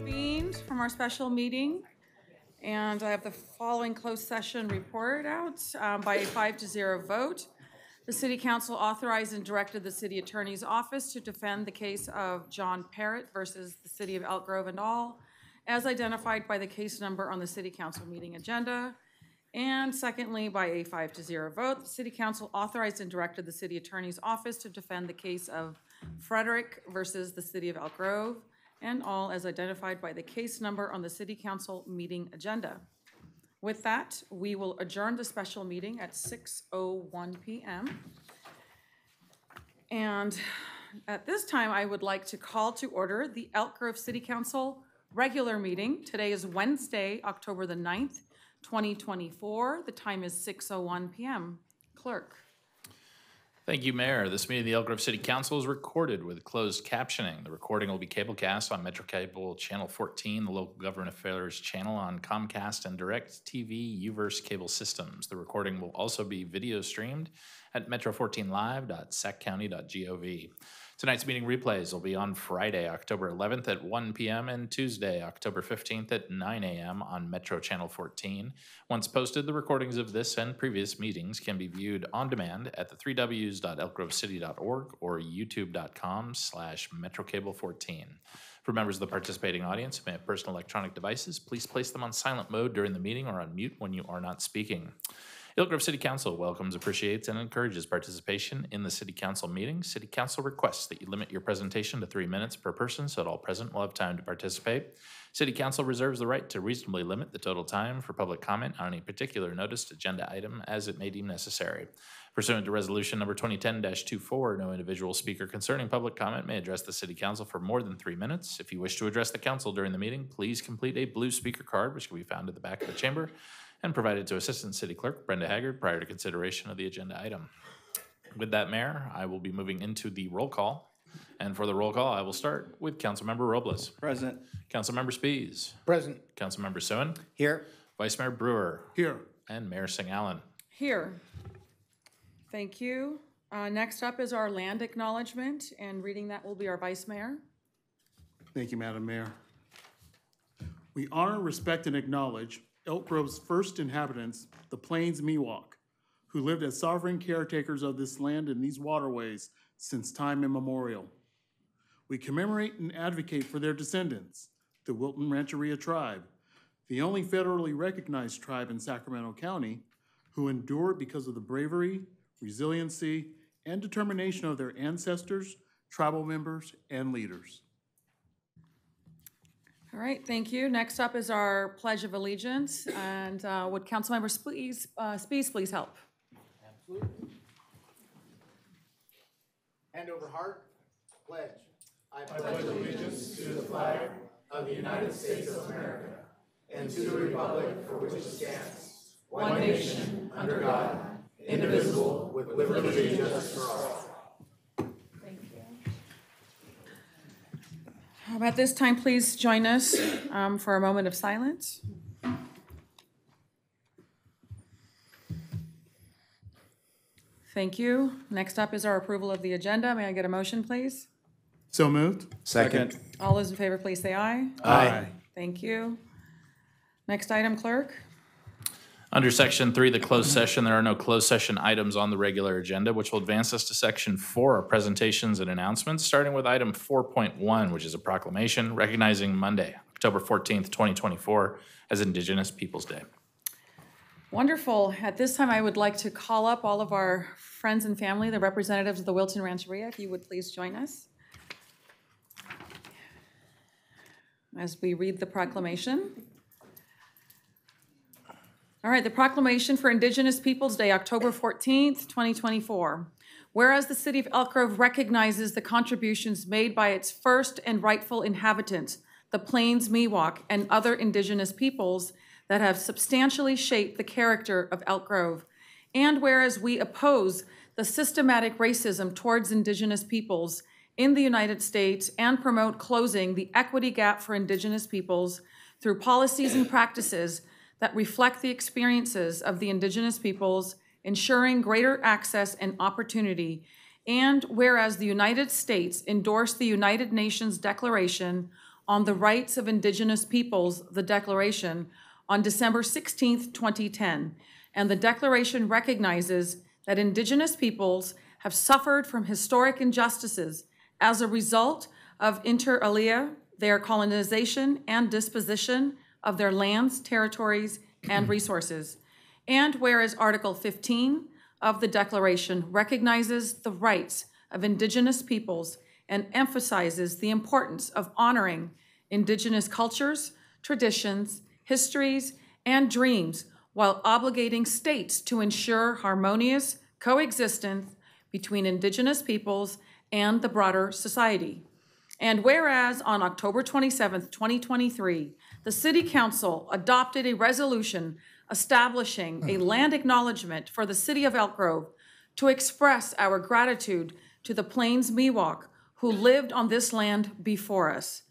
reconvened from our special meeting, and I have the following closed session report out by a 5-0 vote. The City Council authorized and directed the City Attorney's Office to defend the case of John Parrott versus the City of Elk Grove and all, as identified by the case number on the City Council meeting agenda. And secondly, by a 5-0 vote, the City Council authorized and directed the City Attorney's Office to defend the case of Frederick versus the City of Elk Grove, and all as identified by the case number on the City Council meeting agenda. With that, we will adjourn the special meeting at 6:01 p.m. And at this time, I would like to call to order the Elk Grove City Council regular meeting. Today is Wednesday, October the 9th, 2024. The time is 6:01 p.m. Clerk. Thank you, Mayor. This meeting of the Elk Grove City Council is recorded with closed captioning. The recording will be cablecast on Metro Cable Channel 14, the Local Government Affairs channel on Comcast and DirecTV UVerse cable systems. The recording will also be video streamed at metro14live.saccounty.gov. Tonight's meeting replays will be on Friday, October 11th at 1 p.m. and Tuesday, October 15th at 9 a.m. on Metro Channel 14. Once posted, the recordings of this and previous meetings can be viewed on demand at the 3ws.elkgrovecity.org or youtube.com/metrocable14. For members of the participating audience who may have personal electronic devices, please place them on silent mode during the meeting or on mute when you are not speaking. Elk Grove City Council welcomes, appreciates, and encourages participation in the City Council meeting. City Council requests that you limit your presentation to 3 minutes per person so that all present will have time to participate. City Council reserves the right to reasonably limit the total time for public comment on any particular noticed agenda item as it may deem necessary. Pursuant to Resolution Number 2010-24, no individual speaker concerning public comment may address the City Council for more than 3 minutes. If you wish to address the Council during the meeting, please complete a blue speaker card, which can be found at the back of the chamber, and provided to Assistant City Clerk Brenda Haggard prior to consideration of the agenda item. With that, Mayor, I will be moving into the roll call. And for the roll call, I will start with Councilmember Robles. Present. Councilmember Spies. Present. Councilmember Soen. Here. Vice Mayor Brewer. Here. And Mayor Singh-Allen. Here. Thank you. Next up is our land acknowledgement, and reading that will be our Vice Mayor. Thank you, Madam Mayor. We honor, respect, and acknowledge Elk Grove's first inhabitants, the Plains Miwok, who lived as sovereign caretakers of this land and these waterways since time immemorial. We commemorate and advocate for their descendants, the Wilton Rancheria tribe, the only federally recognized tribe in Sacramento County, who endured because of the bravery, resiliency, and determination of their ancestors, tribal members, and leaders. All right, thank you. Next up is our Pledge of Allegiance, and would Councilmember Spies please help? Absolutely. Hand over heart. Pledge. I pledge allegiance to the flag of the United States of America and to the republic for which it stands, one nation, under God, indivisible, with liberty and justice for all. At this time, please join us for a moment of silence. Thank you. Next up is our approval of the agenda. May I get a motion, please? So moved. Second. All those in favor, please say aye. Aye. Thank you. Next item, Clerk. Under Section 3, the closed session, there are no closed session items on the regular agenda, which will advance us to Section 4, our presentations and announcements, starting with item 4.1, which is a proclamation recognizing Monday, October 14th, 2024, as Indigenous Peoples Day. Wonderful. At this time, I would like to call up all of our friends and family, the representatives of the Wilton Rancheria, if you would please join us as we read the proclamation. All right, the proclamation for Indigenous Peoples Day, October 14th, 2024. Whereas the City of Elk Grove recognizes the contributions made by its first and rightful inhabitants, the Plains Miwok, and other Indigenous peoples that have substantially shaped the character of Elk Grove. And whereas we oppose the systematic racism towards Indigenous peoples in the United States and promote closing the equity gap for Indigenous peoples through policies and practices that reflect the experiences of the Indigenous peoples, ensuring greater access and opportunity. And whereas the United States endorsed the United Nations Declaration on the Rights of Indigenous Peoples, the Declaration, on December 16, 2010, and the Declaration recognizes that Indigenous peoples have suffered from historic injustices as a result of inter alia, their colonization and disposition of their lands, territories, and resources. And whereas Article 15 of the Declaration recognizes the rights of Indigenous peoples and emphasizes the importance of honoring Indigenous cultures, traditions, histories, and dreams while obligating states to ensure harmonious coexistence between Indigenous peoples and the broader society. And whereas on October 27, 2023, the City Council adopted a resolution establishing a land acknowledgement for the City of Elk Grove to express our gratitude to the Plains Miwok who lived on this land before us.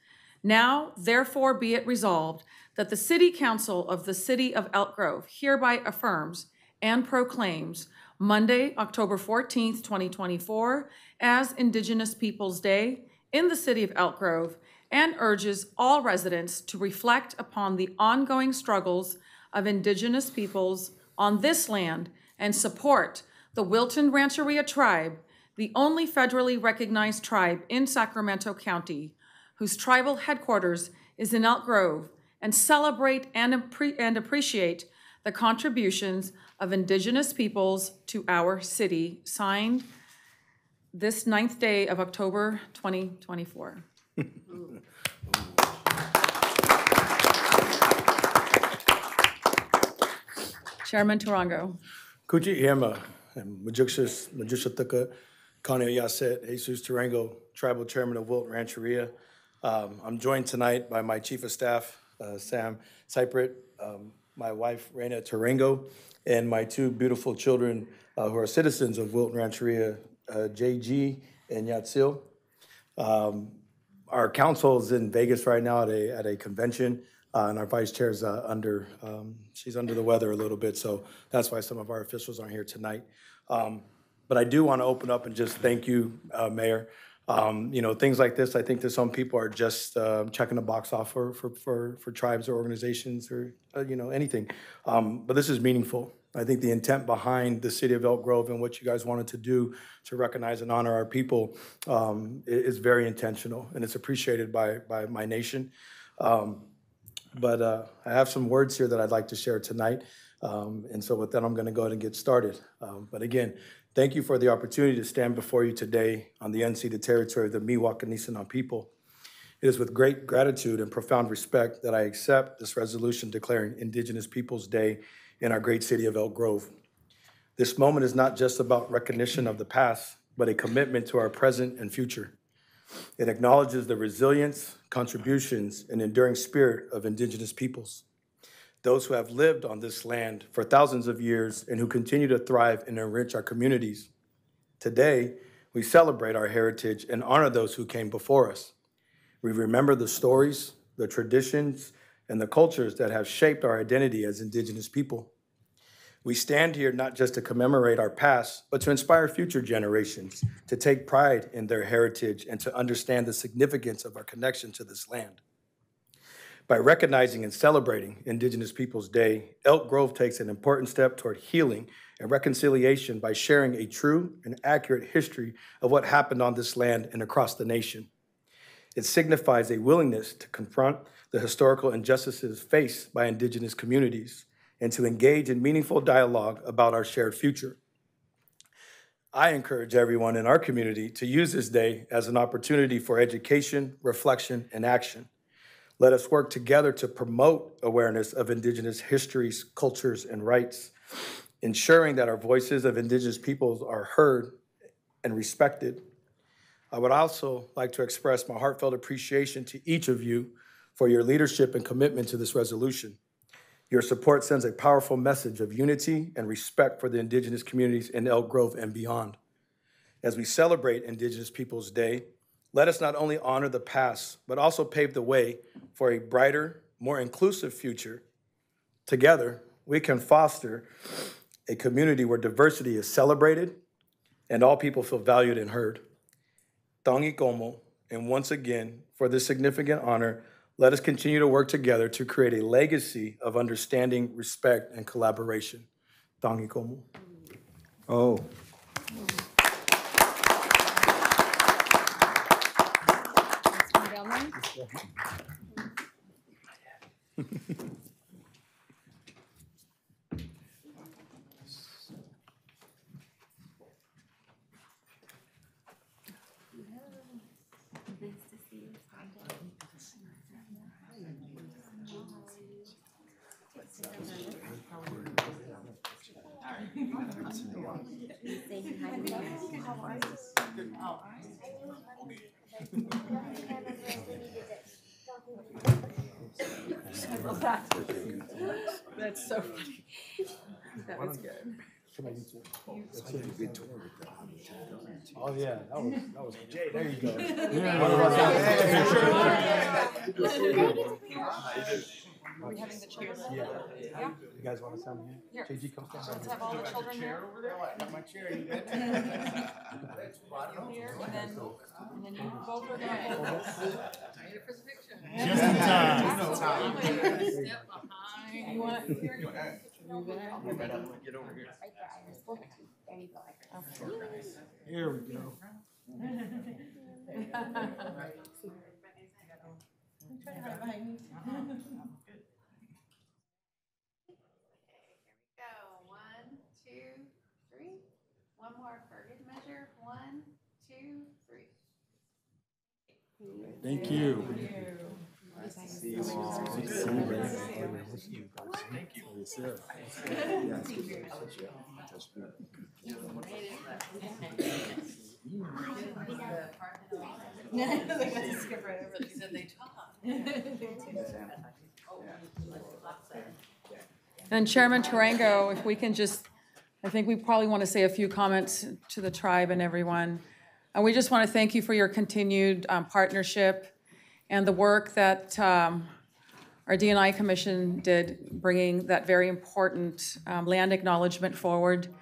Now, therefore, be it resolved that the City Council of the City of Elk Grove hereby affirms and proclaims Monday, October 14th, 2024, as Indigenous Peoples Day in the City of Elk Grove, and urges all residents to reflect upon the ongoing struggles of Indigenous peoples on this land and support the Wilton Rancheria tribe, the only federally recognized tribe in Sacramento County, whose tribal headquarters is in Elk Grove, and celebrate and appreciate the contributions of Indigenous peoples to our city. Signed, this 9th day of October, 2024. Chairman Tarango. Kuchi Irma, Majukshataka, Kane Yaset, Jesus Tarango, Tribal Chairman of Wilton Rancheria. I'm joined tonight by my Chief of Staff, Sam Cyprit, my wife, Reina Tarango, and my two beautiful children who are citizens of Wilton Rancheria, JG and Yatsil. Our council is in Vegas right now at a convention, and our vice chair is she's under the weather a little bit, so that's why some of our officials aren't here tonight. But I do want to open up and just thank you, Mayor. Things like this, I think that some people are just checking the box off for tribes or organizations or, anything. But this is meaningful. I think the intent behind the City of Elk Grove and what you guys wanted to do to recognize and honor our people is very intentional, and it's appreciated by my nation. But I have some words here that I'd like to share tonight. And so with that, I'm going to go ahead and get started. But again, thank you for the opportunity to stand before you today on the unceded territory of the Miwok and Nisenan people. It is with great gratitude and profound respect that I accept this resolution declaring Indigenous Peoples Day in our great city of Elk Grove. This moment is not just about recognition of the past, but a commitment to our present and future. It acknowledges the resilience, contributions, and enduring spirit of Indigenous peoples, those who have lived on this land for thousands of years and who continue to thrive and enrich our communities. Today, we celebrate our heritage and honor those who came before us. We remember the stories, the traditions, and the cultures that have shaped our identity as Indigenous people. We stand here not just to commemorate our past, but to inspire future generations to take pride in their heritage and to understand the significance of our connection to this land. By recognizing and celebrating Indigenous Peoples Day, Elk Grove takes an important step toward healing and reconciliation by sharing a true and accurate history of what happened on this land and across the nation. It signifies a willingness to confront the historical injustices faced by Indigenous communities and to engage in meaningful dialogue about our shared future. I encourage everyone in our community to use this day as an opportunity for education, reflection, and action. Let us work together to promote awareness of Indigenous histories, cultures, and rights, ensuring that our voices of Indigenous peoples are heard and respected. I would also like to express my heartfelt appreciation to each of you for your leadership and commitment to this resolution. Your support sends a powerful message of unity and respect for the Indigenous communities in Elk Grove and beyond. As we celebrate Indigenous Peoples Day, let us not only honor the past, but also pave the way for a brighter, more inclusive future. Together, we can foster a community where diversity is celebrated and all people feel valued and heard. Tangi Como, and once again, for for this significant honor, let us continue to work together to create a legacy of understanding, respect, and collaboration. Tangi komu. Oh. That's so funny. That was good. Oh, yeah, that was, Jay, there you go. Are we having the children? Yeah. Yeah. You guys want to stand here? Here. JG, come stand Let's right have all the children here. My chair, you Here, and then you both are gonna hold this. Just in time. Step behind. You want it here? Get over here. There you go. Here we go. Go. 1, 2, 3. One more for good measure. 1, 2, 3. Thank you. See you all. Thank you. Yes, sir. And Chairman Tarango, if we can just, I think we probably want to say a few comments to the tribe and everyone. And we just want to thank you for your continued partnership and the work that our D&I Commission did, bringing that very important land acknowledgement forward.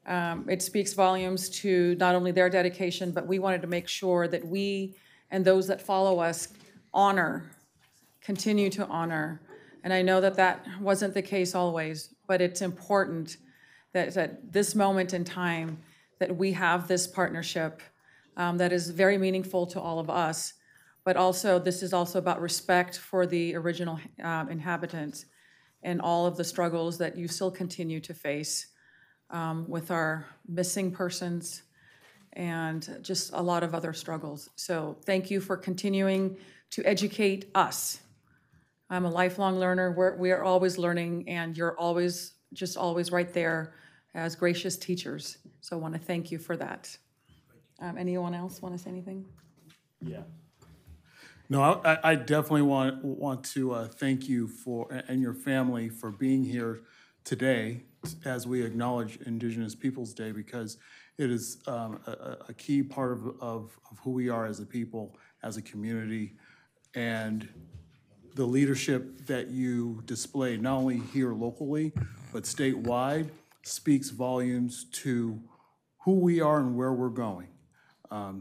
It speaks volumes to not only their dedication, but we wanted to make sure that we and those that follow us continue to honor. And I know that that wasn't the case always, but it's important that at this moment in time that we have this partnership that is very meaningful to all of us. But also, this is also about respect for the original inhabitants and all of the struggles that you still continue to face with our missing persons and just a lot of other struggles. So thank you for continuing to educate us. I'm a lifelong learner. We are always learning, and you're always, just always right there as gracious teachers. So I want to thank you for that. Anyone else want to say anything? Yeah. No, I definitely want to thank you and your family for being here today as we acknowledge Indigenous Peoples Day, because it is a key part of who we are as a people, as a community, and the leadership that you display, not only here locally, but statewide, speaks volumes to who we are and where we're going.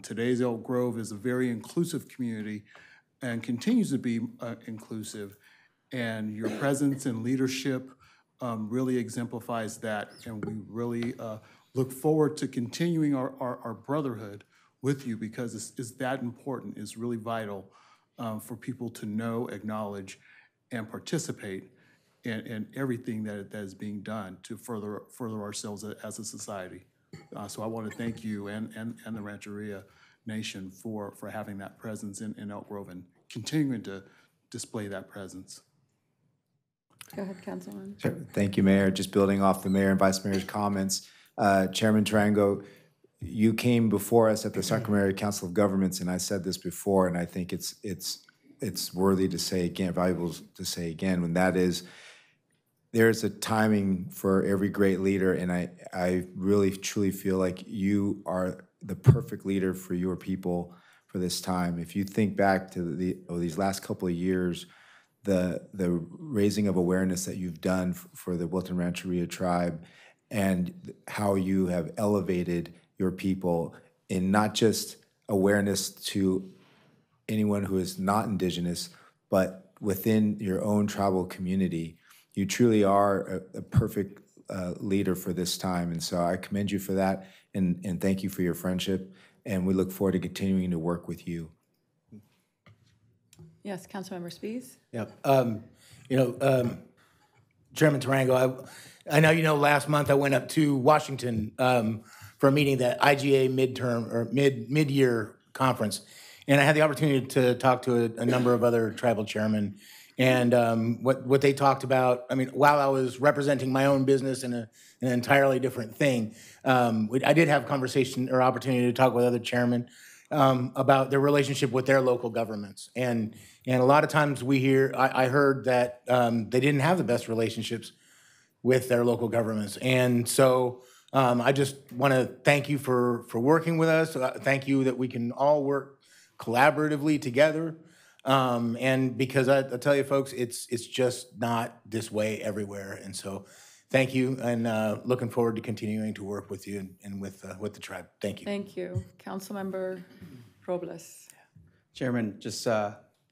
Today's Elk Grove is a very inclusive community and continues to be inclusive, and your presence and leadership really exemplifies that, and we really look forward to continuing our brotherhood with you, because it's that important. It's really vital for people to know, acknowledge, and participate in everything that is being done to further ourselves as a society. So I want to thank you and the Rancheria Nation for having that presence in Elk Grove and continuing to display that presence. Go ahead, Councilman. Sure. Thank you, Mayor. Just building off the Mayor and Vice Mayor's comments, Chairman Tarango, you came before us at the Sacramento Council of Governments, and I said this before, and I think it's worthy to say again, valuable to say again, when that is, there's a timing for every great leader, and I really truly feel like you are the perfect leader for your people for this time. If you think back to these last couple of years, the raising of awareness that you've done for the Wilton Rancheria tribe, and how you have elevated your people in not just awareness to anyone who is not indigenous, but within your own tribal community. You truly are a perfect leader for this time. And so I commend you for that, and thank you for your friendship. And we look forward to continuing to work with you. Yes, Councilmember Spies? Yep. Chairman Tarango, I know you know last month I went up to Washington for a meeting, that IGA midterm or mid-year conference, and I had the opportunity to talk to a number of other tribal chairmen. And what they talked about, I mean, while I was representing my own business in an entirely different thing, I did have conversation or opportunity to talk with other chairmen about their relationship with their local governments. And a lot of times I heard that they didn't have the best relationships with their local governments. And so I just want to thank you for working with us. Thank you that we can all work collaboratively together. And because I tell you folks, it's just not this way everywhere. And so thank you, and looking forward to continuing to work with you and with the tribe. Thank you. Thank you. Councilmember Robles? Chairman, just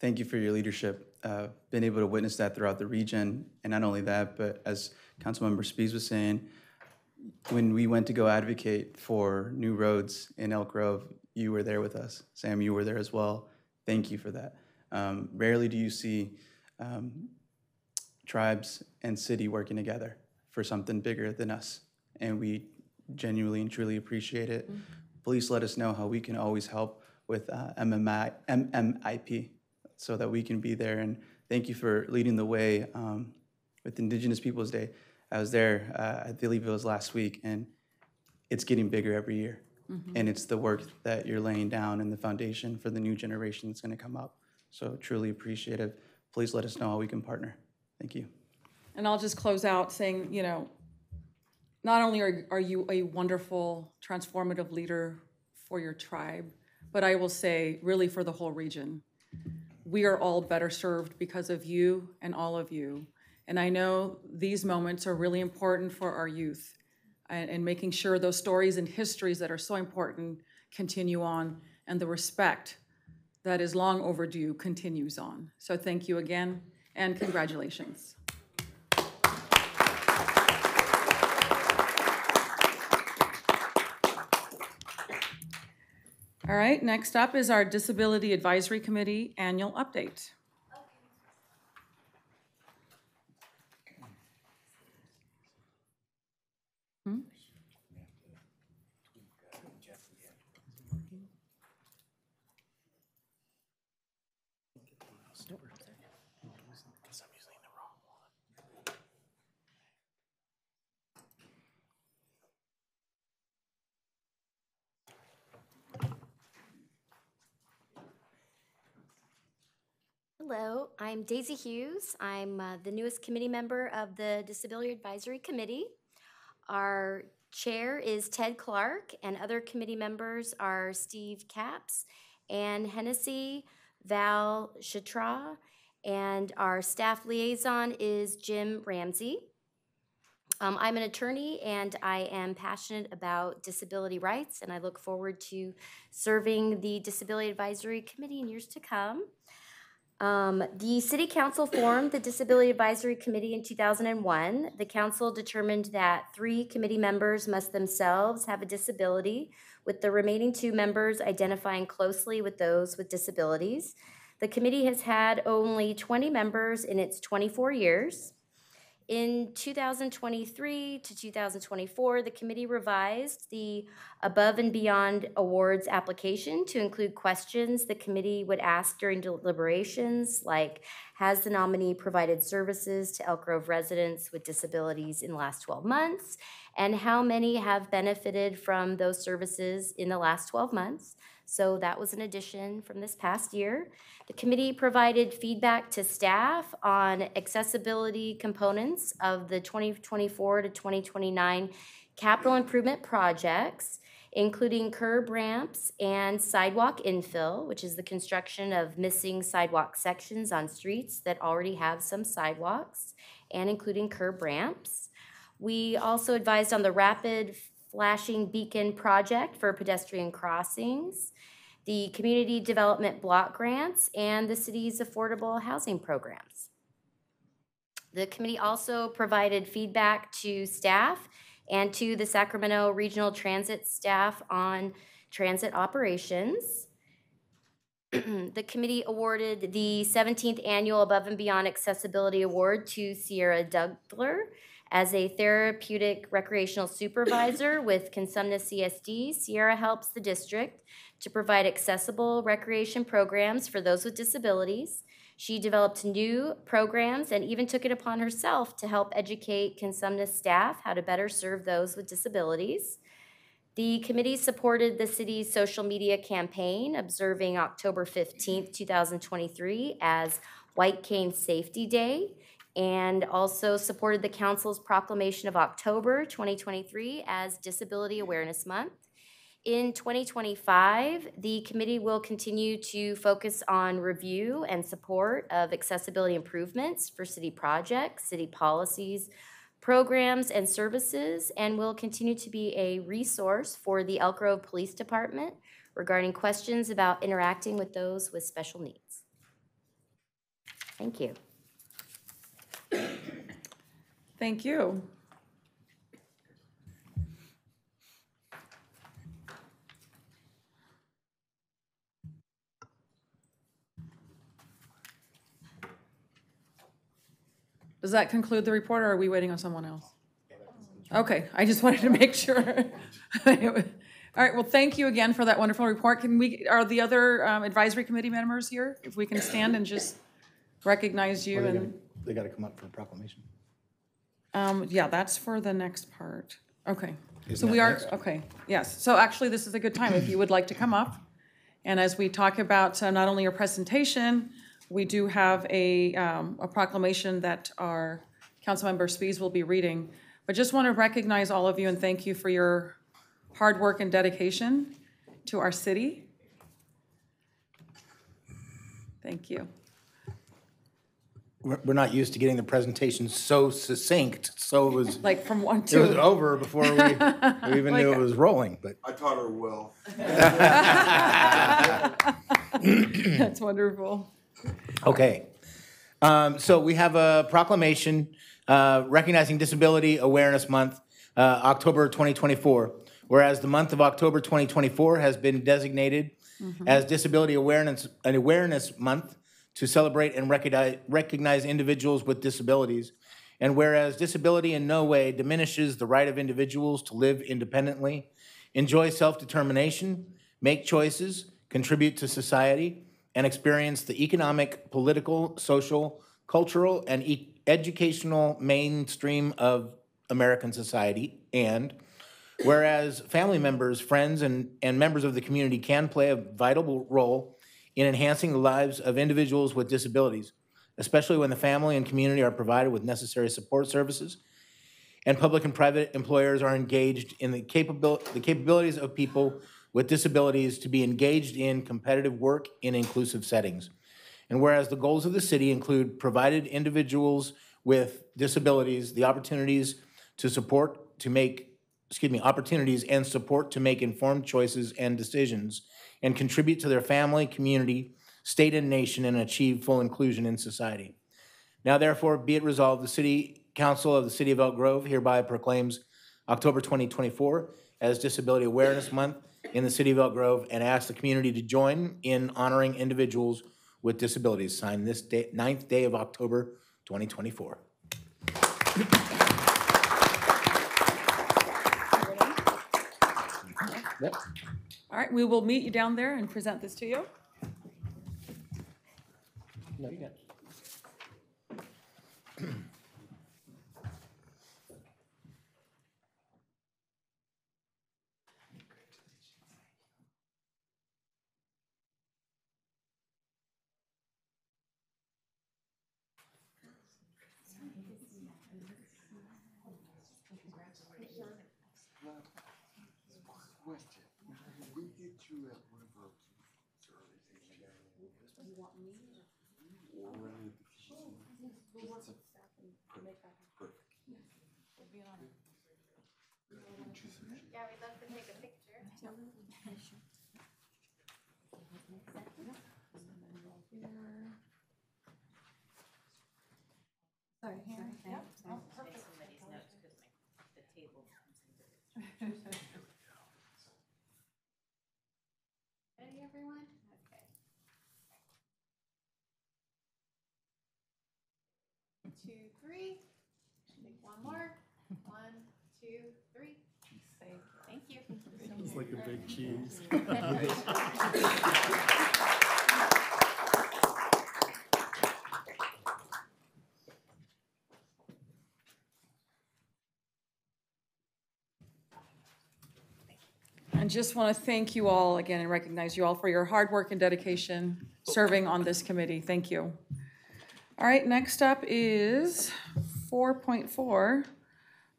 thank you for your leadership. Been able to witness that throughout the region. And not only that, but as Councilmember Spies was saying, when we went to go advocate for new roads in Elk Grove, you were there with us. Sam, you were there as well. Thank you for that. Rarely do you see tribes and city working together for something bigger than us. And we genuinely and truly appreciate it. Mm-hmm. Please let us know how we can always help with MMIP so that we can be there. And thank you for leading the way with Indigenous Peoples Day. I was there, I believe it was last week, and it's getting bigger every year. Mm-hmm. And it's the work that you're laying down and the foundation for the new generation that's gonna come up. So truly appreciative. Please let us know how we can partner. Thank you. And I'll just close out saying, you know, not only are you a wonderful, transformative leader for your tribe, but I will say really for the whole region. We are all better served because of you and all of you. And I know these moments are really important for our youth, and making sure those stories and histories that are so important continue on, and the respect that is long overdue continues on. So thank you again, and congratulations. All right, next up is our Disability Advisory Committee Annual Update. Hello, I'm Daisy Hughes. I'm the newest committee member of the Disability Advisory Committee. Our chair is Ted Clark, and other committee members are Steve Capps, Ann Hennessy, Val Chitra, and our staff liaison is Jim Ramsey. I'm an attorney, and I am passionate about disability rights, and I look forward to serving the Disability Advisory Committee in years to come. The City Council formed the Disability Advisory Committee in 2001. The Council determined that 3 committee members must themselves have a disability, with the remaining 2 members identifying closely with those with disabilities. The committee has had only 20 members in its 24 years. In 2023 to 2024, the committee revised the Above and Beyond Awards application to include questions the committee would ask during deliberations, like, has the nominee provided services to Elk Grove residents with disabilities in the last 12 months? And how many have benefited from those services in the last 12 months? So that was an addition from this past year. The committee provided feedback to staff on accessibility components of the 2024 to 2029 capital improvement projects, including curb ramps and sidewalk infill, which is the construction of missing sidewalk sections on streets that already have some sidewalks, and including curb ramps. We also advised on the rapid flashing beacon project for pedestrian crossings, the community development block grants, and the city's affordable housing programs. The committee also provided feedback to staff and to the Sacramento Regional Transit staff on transit operations. The committee awarded the 17th Annual Above and Beyond Accessibility Award to Sierra Dougler as a therapeutic recreational supervisor with Consumnes CSD. Sierra helps the district to provide accessible recreation programs for those with disabilities. She developed new programs and even took it upon herself to help educate Consumnes staff how to better serve those with disabilities. The committee supported the city's social media campaign, observing October 15th, 2023 as White Cane Safety Day, and also supported the council's proclamation of October 2023 as Disability Awareness Month. In 2025, the committee will continue to focus on review and support of accessibility improvements for city projects, city policies, programs, and services, and will continue to be a resource for the Elk Grove Police Department regarding questions about interacting with those with special needs. Thank you. Thank you. Does that conclude the report, or are we waiting on someone else? Okay, I just wanted to make sure. All right, well, thank you again for that wonderful report. Are the other advisory committee members here? If we can stand and just recognize you. They gotta come up for a proclamation. Yeah, that's for the next part. Okay. Isn't So that we are, next? okay, yes. So actually, this is a good time if you would like to come up. And as we talk about not only your presentation, we do have a proclamation that our Councilmember Spies will be reading. But just want to recognize all of you and thank you for your hard work and dedication to our city. Thank you. We're not used to getting the presentation so succinct, so it was, Like from one it was to, over before we even knew it was rolling, but. I taught her well. that's wonderful. Okay. So we have a proclamation recognizing Disability Awareness Month, October 2024. Whereas the month of October 2024 has been designated as Disability Awareness Month to celebrate and recognize individuals with disabilities. And whereas disability in no way diminishes the right of individuals to live independently, enjoy self-determination, make choices, contribute to society, and experience the economic, political, social, cultural, and educational mainstream of American society. And whereas family members, friends, and members of the community can play a vital role in enhancing the lives of individuals with disabilities, especially when the family and community are provided with necessary support services, and public and private employers are engaged in the capabilities of people with disabilities to be engaged in competitive work in inclusive settings. And whereas the goals of the city include provided individuals with disabilities the opportunities opportunities and support to make informed choices and decisions and contribute to their family, community, state, and nation and achieve full inclusion in society. Now therefore be it resolved, the City Council of the City of Elk Grove hereby proclaims October 2024 as Disability Awareness Month in the City of Elk Grove and asks the community to join in honoring individuals with disabilities. Signed this day, 9th day of October 2024. Yep. All right, we will meet you down there and present this to you. No, you got it. Yeah, we'd love to take a picture. right here. Yep. Oh, perfect. Ready, everyone? Okay. 2, 3. Take one more. 1, 2, 3. Thank you. It's like a big cheese. And just want to thank you all again and recognize you all for your hard work and dedication serving on this committee. Thank you. All right, next up is 4.4,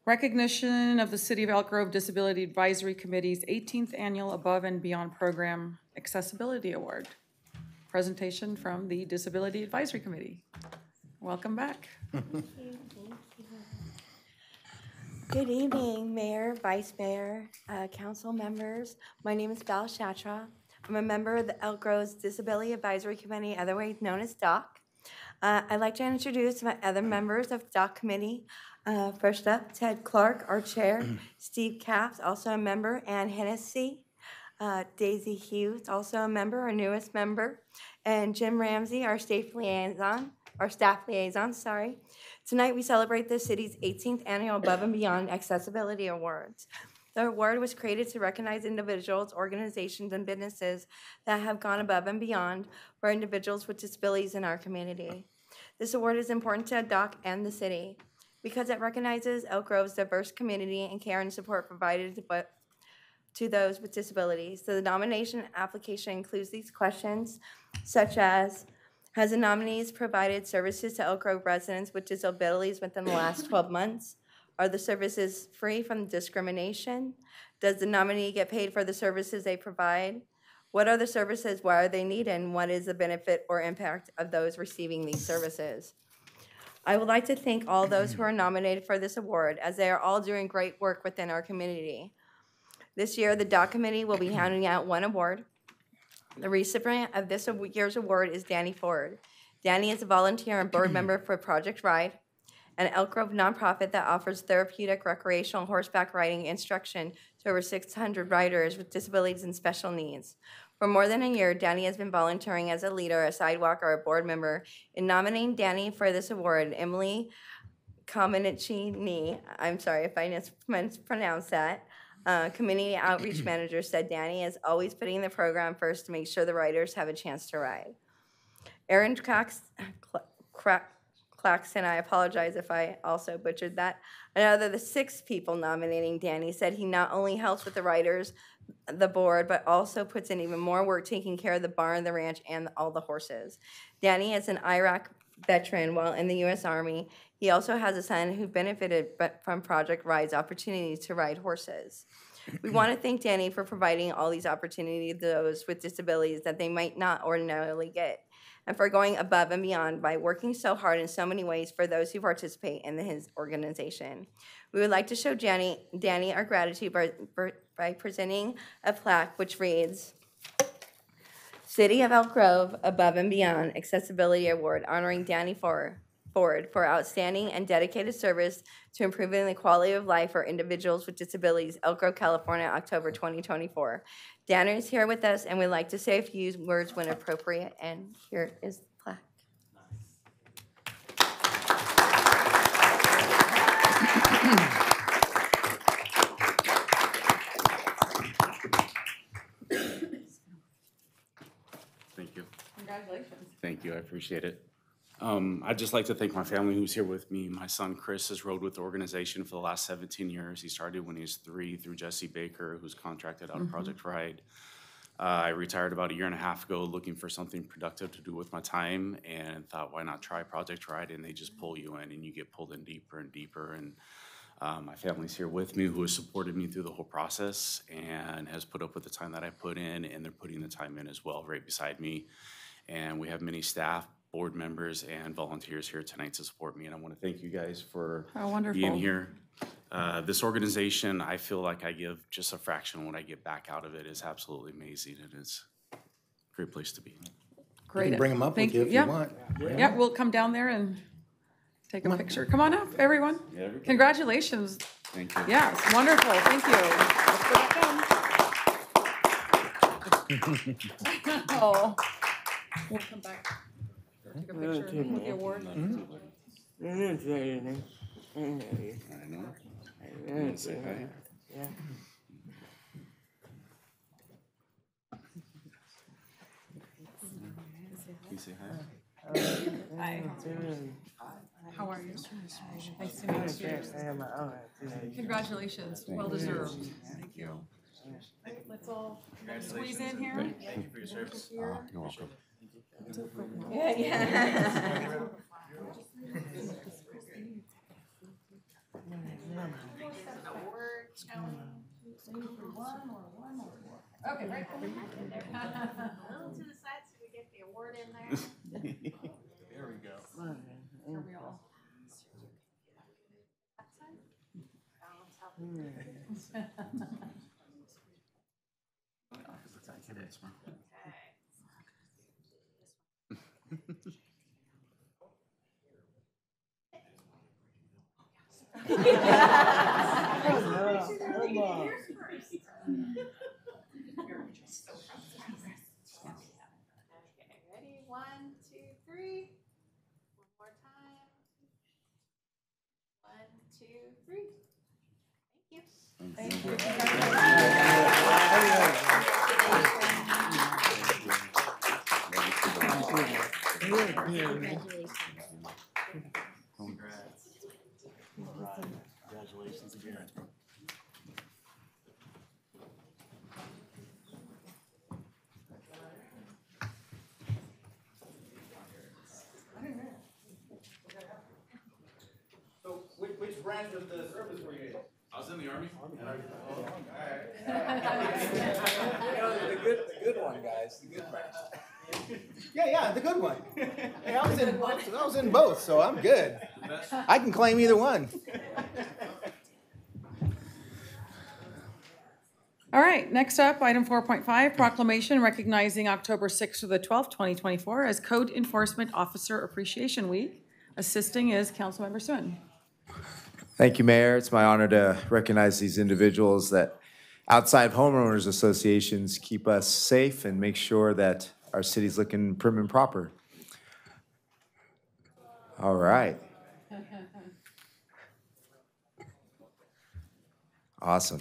recognition of the City of Elk Grove Disability Advisory Committee's 18th Annual Above and Beyond Program Accessibility Award. Presentation from the Disability Advisory Committee. Welcome back. Good evening, Mayor, Vice Mayor, council members. My name is Val Shatra. I'm a member of the Elk Grove's Disability Advisory Committee, otherwise known as DOC. I'd like to introduce my other members of the DOC committee. First up, Ted Clark, our chair, Steve Capps, also a member, Ann Hennessy, Daisy Hughes, also a member, our newest member, and Jim Ramsey, our staff liaison. Tonight we celebrate the city's 18th annual Above and Beyond Accessibility Awards. The award was created to recognize individuals, organizations, and businesses that have gone above and beyond for individuals with disabilities in our community. This award is important to DOC and the city because it recognizes Elk Grove's diverse community and care and support provided to those with disabilities. So the nomination application includes these questions, such as, has the nominees provided services to Elk Grove residents with disabilities within the last 12 months? Are the services free from discrimination? Does the nominee get paid for the services they provide? What are the services, why are they needed, and what is the benefit or impact of those receiving these services? I would like to thank all those who are nominated for this award, as they are all doing great work within our community. This year, the DOC committee will be handing out one award. The recipient of this year's award is Danny Ford. Danny is a volunteer and board member for Project Ride, an Elk Grove nonprofit that offers therapeutic recreational horseback riding instruction to over 600 riders with disabilities and special needs. For more than a year, Danny has been volunteering as a leader, a sidewalk, or a board member. In nominating Danny for this award, Emily Cominici, I'm sorry if I mispronounced that, community outreach manager, said Danny is always putting the program first to make sure the riders have a chance to ride. Aaron Claxton, I apologize if I also butchered that. Another of the 6 people nominating Danny said he not only helps with the riders, the board, but also puts in even more work taking care of the barn, the ranch, and all the horses. Danny is an Iraq veteran while in the U.S. Army. He also has a son who benefited from Project Ride's opportunities to ride horses. We want to thank Danny for providing all these opportunities to those with disabilities that they might not ordinarily get, and for going above and beyond by working so hard in so many ways for those who participate in his organization. We would like to show Danny our gratitude by presenting a plaque which reads, City of Elk Grove Above and Beyond Accessibility Award honoring Danny Ford for outstanding and dedicated service to improving the quality of life for individuals with disabilities, Elk Grove, California, October 2024. Danny is here with us and would like to say a few words when appropriate, and here is the plaque. Thank you. Congratulations. Thank you. I appreciate it. I'd just like to thank my family who's here with me. My son Chris has rode with the organization for the last 17 years. He started when he was 3 through Jesse Baker, who's contracted out of Project Ride. I retired about 1.5 years ago looking for something productive to do with my time and thought, why not try Project Ride? And they just pull you in and you get pulled in deeper and deeper. And my family's here with me who has supported me through the whole process and has put up with the time that I put in, and they're putting the time in as well right beside me. And we have many staff, board members, and volunteers here tonight to support me. And I want to thank you guys for being here. This organization, I feel like I give just a fraction of what I get back out of it. Is absolutely amazing, and it's a great place to be. Great. You can bring them up with you if you want. Yeah, we'll come down there and take a picture. Come on up, everyone. Congratulations. Thank you. Yeah, it's wonderful. Thank you. Oh, we'll come back. Take a picture with the award. I know. You wanna say hi? Can you say hi? Hi. How are you? Nice to meet you. Congratulations. Well deserved. Thank you. Let's all squeeze in here. Thank you for your service. You're welcome. Okay, right. A little to the side so we get the award in there. There we go. Here we all. Ready? 1, 2, 3. One more time. 1, 2, 3. Thank you. Thank you. Congratulations again. So, which branch of the service were you in? I was in the Army. The good one, guys. The good branch. Yeah, the good one. Hey, I was in both, so I'm good. I can claim either one. All right, next up, item 4.5, proclamation recognizing October 6th to the 12th, 2024 as Code Enforcement Officer Appreciation Week. Assisting is Councilmember Swin. Thank you, Mayor. It's my honor to recognize these individuals that outside homeowners associations keep us safe and make sure that our city's looking prim and proper. All right. Awesome.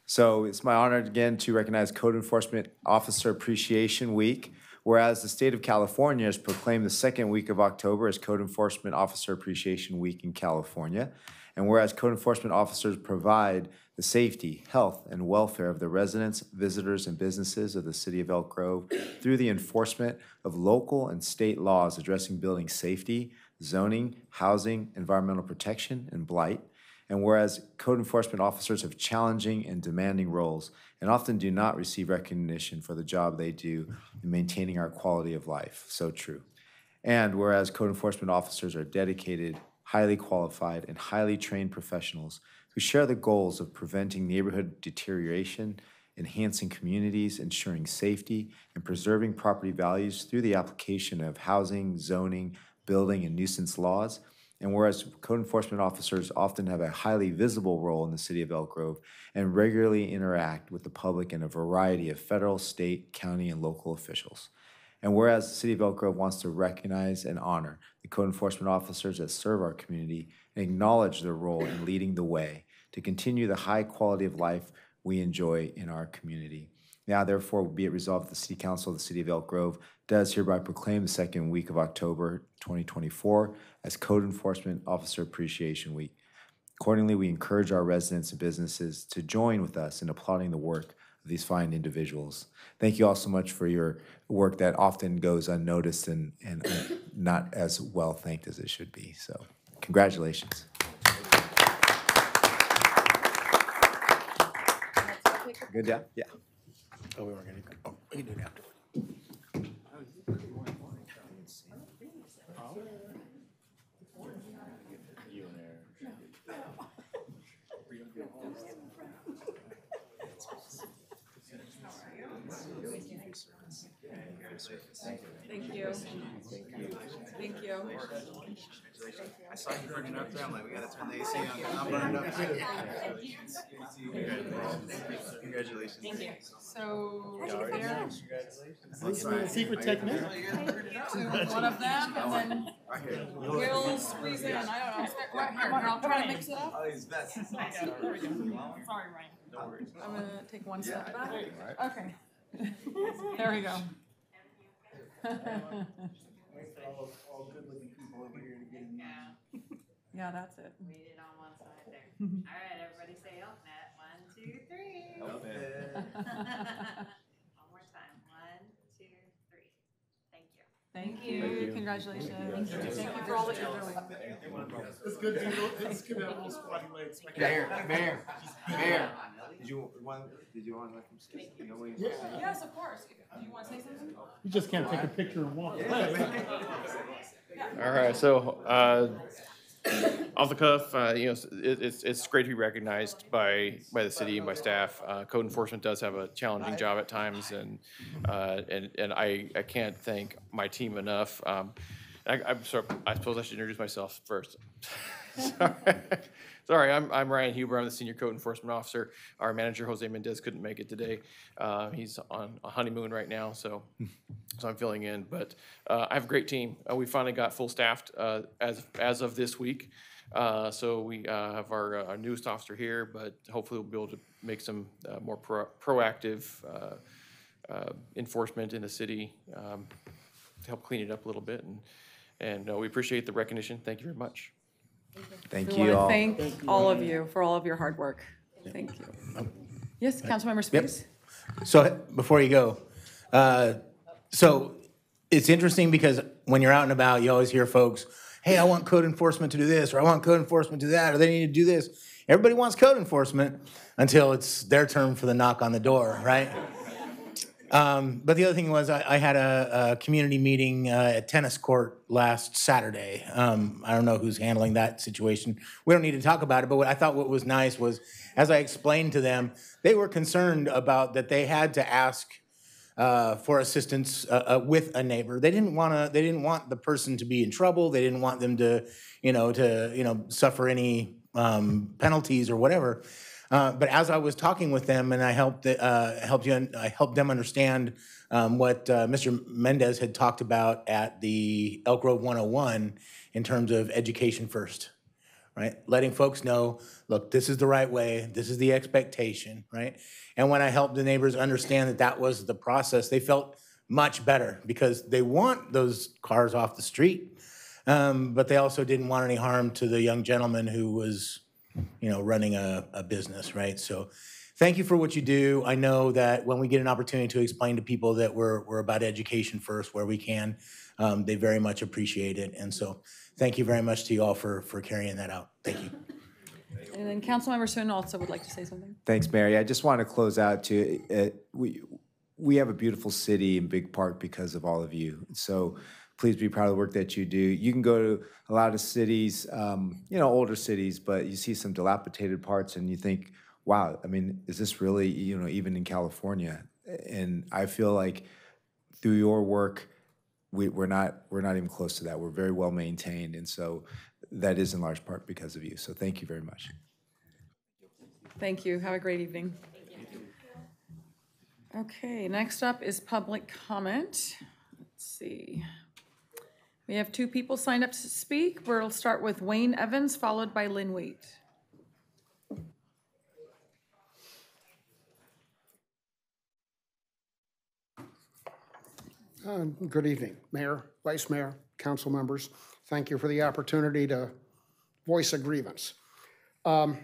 So it's my honor again to recognize Code Enforcement Officer Appreciation Week. Whereas the state of California has proclaimed the second week of October as Code Enforcement Officer Appreciation Week in California, and whereas code enforcement officers provide the safety, health, and welfare of the residents, visitors, and businesses of the city of Elk Grove through the enforcement of local and state laws addressing building safety, zoning, housing, environmental protection, and blight, and whereas code enforcement officers have challenging and demanding roles and often do not receive recognition for the job they do in maintaining our quality of life. So true. And whereas code enforcement officers are dedicated, highly qualified, and highly trained professionals who share the goals of preventing neighborhood deterioration, enhancing communities, ensuring safety, and preserving property values through the application of housing, zoning, building, and nuisance laws. And whereas code enforcement officers often have a highly visible role in the city of Elk Grove and regularly interact with the public and a variety of federal, state, county, and local officials. And whereas the city of Elk Grove wants to recognize and honor the code enforcement officers that serve our community and acknowledge their role in leading the way to continue the high quality of life we enjoy in our community. Now, therefore, be it resolved that the City Council of the City of Elk Grove does hereby proclaim the second week of October 2024 as Code Enforcement Officer Appreciation Week. Accordingly, we encourage our residents and businesses to join with us in applauding the work of these fine individuals. Thank you all so much for your work that often goes unnoticed and not as well thanked as it should be. So, congratulations. Good job? Yeah. Oh, we weren't gonna, oh, we can do it afterward. Thank you. Thank you. I saw you burning up there. I'm like, we gotta turn the AC on. I'm burned up too. Congratulations. Thank you. So, This is a secret technique. one of them, and then we'll squeeze in, I don't know, right here, I'll try to mix it up. Oh, he's best. Sorry, Ryan. No worries. I'm gonna take one step back. Okay. There we go. All good-looking people over here to get in. Yeah, that's it. We did on one side there. All right, everybody say Elknet. 1, 2, 3. One more time. 1, 2, 3. Thank you. Thank you, congratulations. Thank you for all that you're doing. It's good to have little squatty legs. Mayor. Did you want to let them say? Yes, of course. Do you want to say something? You just can't take a picture and walk away. All right, so off the cuff, it's great to be recognized by the city and by staff. Code enforcement does have a challenging job at times, and I can't thank my team enough. I'm sorry, I suppose I should introduce myself first. Sorry, I'm Ryan Huber. I'm the Senior Code Enforcement Officer. Our manager, Jose Mendez, couldn't make it today. He's on a honeymoon right now, so I'm filling in. But I have a great team. We finally got full staffed as of this week. So we have our newest officer here, but hopefully we'll be able to make some more proactive enforcement in the city to help clean it up a little bit. And we appreciate the recognition. Thank you very much. Thank We you all. want to thank all of you for all of your hard work. Thank you. Yes, Councilmember Spies? So before you go, so it's interesting because when you're out and about, you always hear folks, hey, I want code enforcement to do this, or I want code enforcement to do that, or they need to do this. Everybody wants code enforcement until it's their turn for the knock on the door, right? But the other thing was I had a community meeting at tennis court last Saturday. I don't know who's handling that situation. We don't need to talk about it, but what was nice was, as I explained to them, they were concerned about that they had to ask for assistance with a neighbor. They didn't want the person to be in trouble. They didn't want them to suffer any penalties or whatever. But as I was talking with them, and I helped them understand what Mr. Mendez had talked about at the Elk Grove 101 in terms of education first, right? Letting folks know, look, this is the right way, this is the expectation, right? And when I helped the neighbors understand that that was the process, they felt much better because they want those cars off the street, but they also didn't want any harm to the young gentleman who was running a business, right? So thank you for what you do. I know that when we get an opportunity to explain to people that we're about education first where we can, they very much appreciate it. And so thank you very much to you all for carrying that out. Thank you. And then Councilmember Swin also would like to say something. Thanks, Mary. I just want to close out to, we have a beautiful city in big part because of all of you. So please be proud of the work that you do. You can go to a lot of cities, older cities, but you see some dilapidated parts and you think, wow, I mean, is this really, even in California? And I feel like through your work, we're not even close to that. We're very well maintained. And so that is in large part because of you. So thank you very much. Thank you. Have a great evening. Okay, next up is public comment. Let's see. We have 2 people signed up to speak. We'll start with Wayne Evans, followed by Lynn Wheat. Good evening, Mayor, Vice Mayor, council members. Thank you for the opportunity to voice a grievance. Full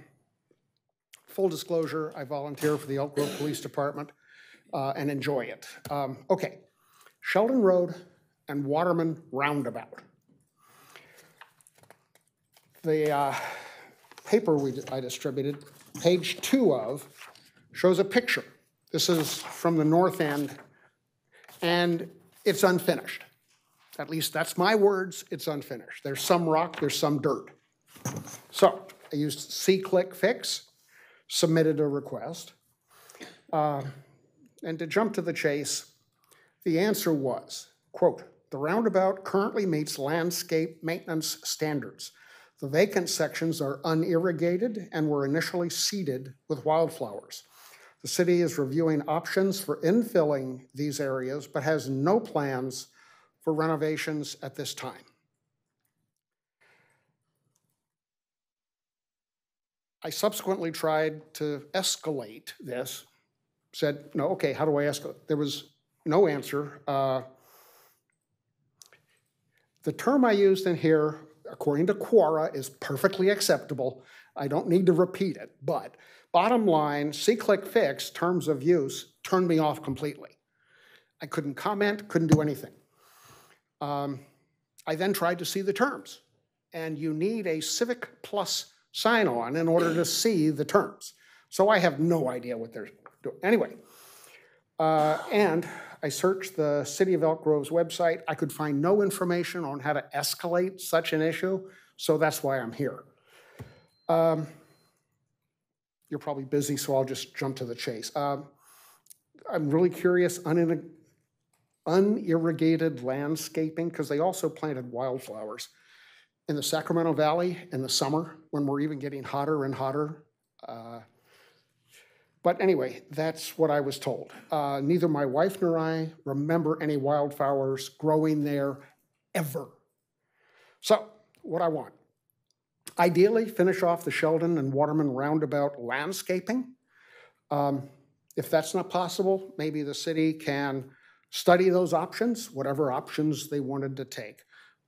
disclosure, I volunteer for the Elk Grove Police Department and enjoy it. Okay, Sheldon Road and Waterman Roundabout. The paper I distributed, page 2 of, shows a picture. This is from the north end, and it's unfinished. At least that's my words, it's unfinished. There's some rock, there's some dirt. So I used C-Click Fix, submitted a request, and to jump to the chase, the answer was, quote, The roundabout currently meets landscape maintenance standards. The vacant sections are unirrigated and were initially seeded with wildflowers. The city is reviewing options for infilling these areas, but has no plans for renovations at this time. I subsequently tried to escalate this, said, no, okay, how do I escalate? There was no answer. The term I used in here, according to Quora, is perfectly acceptable. I don't need to repeat it, but bottom line, see-click-fix terms of use turned me off completely. I couldn't comment, couldn't do anything. I then tried to see the terms, and you need a Civic Plus sign-on in order to see the terms. So I have no idea what they're doing. Anyway, and I searched the City of Elk Grove's website. I could find no information on how to escalate such an issue, so that's why I'm here. You're probably busy, so I'll just jump to the chase. I'm really curious, unirrigated landscaping, because they also planted wildflowers in the Sacramento Valley in the summer when we're even getting hotter and hotter. But anyway, that's what I was told. Neither my wife nor I remember any wildflowers growing there ever. So what I want, ideally finish off the Sheldon and Waterman roundabout landscaping. If that's not possible, maybe the city can study those options, whatever options they wanted to take.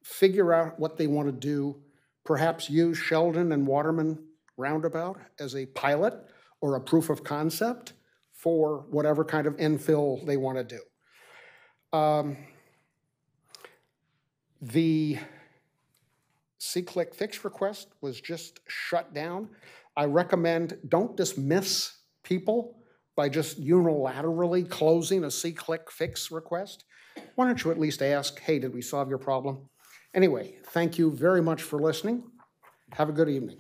Figure out what they want to do, perhaps use Sheldon and Waterman roundabout as a pilot or a proof of concept for whatever kind of infill they want to do. The see-click-fix request was just shut down. I recommend don't dismiss people by just unilaterally closing a see-click-fix request. Why don't you at least ask, hey, did we solve your problem? Anyway, thank you very much for listening. Have a good evening.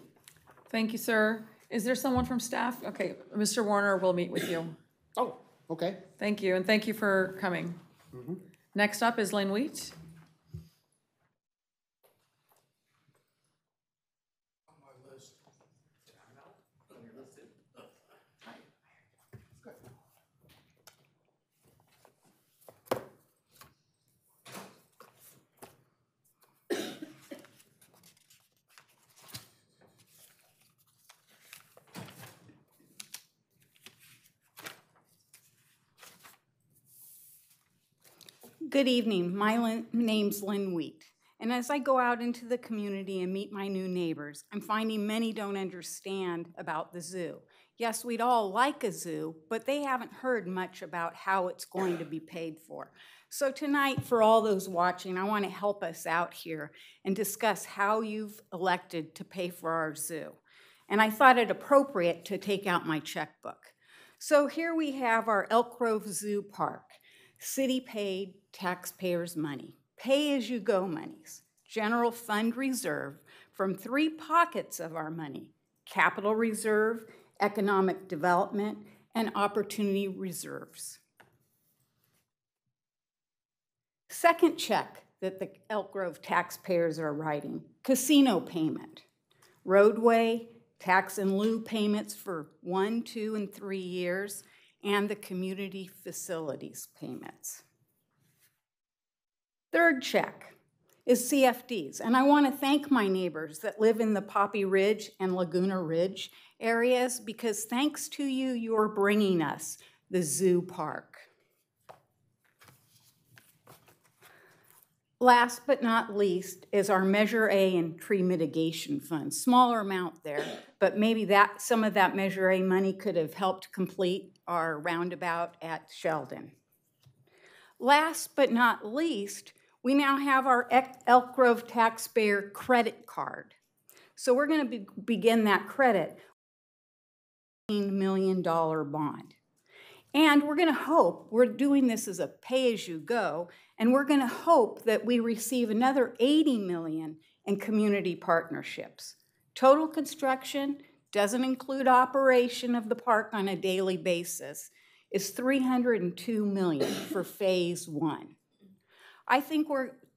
Thank you, sir. Is there someone from staff? Okay, Mr. Warner will meet with you. Oh, okay. Thank you, and thank you for coming. Next up is Lynn Wheat. Good evening. My name's Lynn Wheat. And as I go out into the community and meet my new neighbors, I'm finding many don't understand about the zoo. Yes, we'd all like a zoo, but they haven't heard much about how it's going to be paid for. So tonight, for all those watching, I want to help us out here and discuss how you've elected to pay for our zoo. And I thought it appropriate to take out my checkbook. So here we have our Elk Grove Zoo Park. City paid taxpayers' money, pay-as-you-go monies, general fund reserve from three pockets of our money: capital reserve, economic development, and opportunity reserves. Second check that the Elk Grove taxpayers are writing: casino payment, roadway, tax in lieu payments for 1, 2, and 3 years, and the community facilities payments. Third check is CFDs, and I want to thank my neighbors that live in the Poppy Ridge and Laguna Ridge areas, because thanks to you, you're bringing us the zoo park. Last but not least is our Measure A and tree mitigation fund. Smaller amount there, but maybe some of that Measure A money could have helped complete our roundabout at Sheldon. Last but not least, we now have our Elk Grove taxpayer credit card. So we're going to begin that credit with a $15 million bond. And we're going to hope, we're doing this as a pay-as-you-go, and we're going to hope that we receive another $80 million in community partnerships. Total construction doesn't include operation of the park on a daily basis, is $302 million for phase 1. I think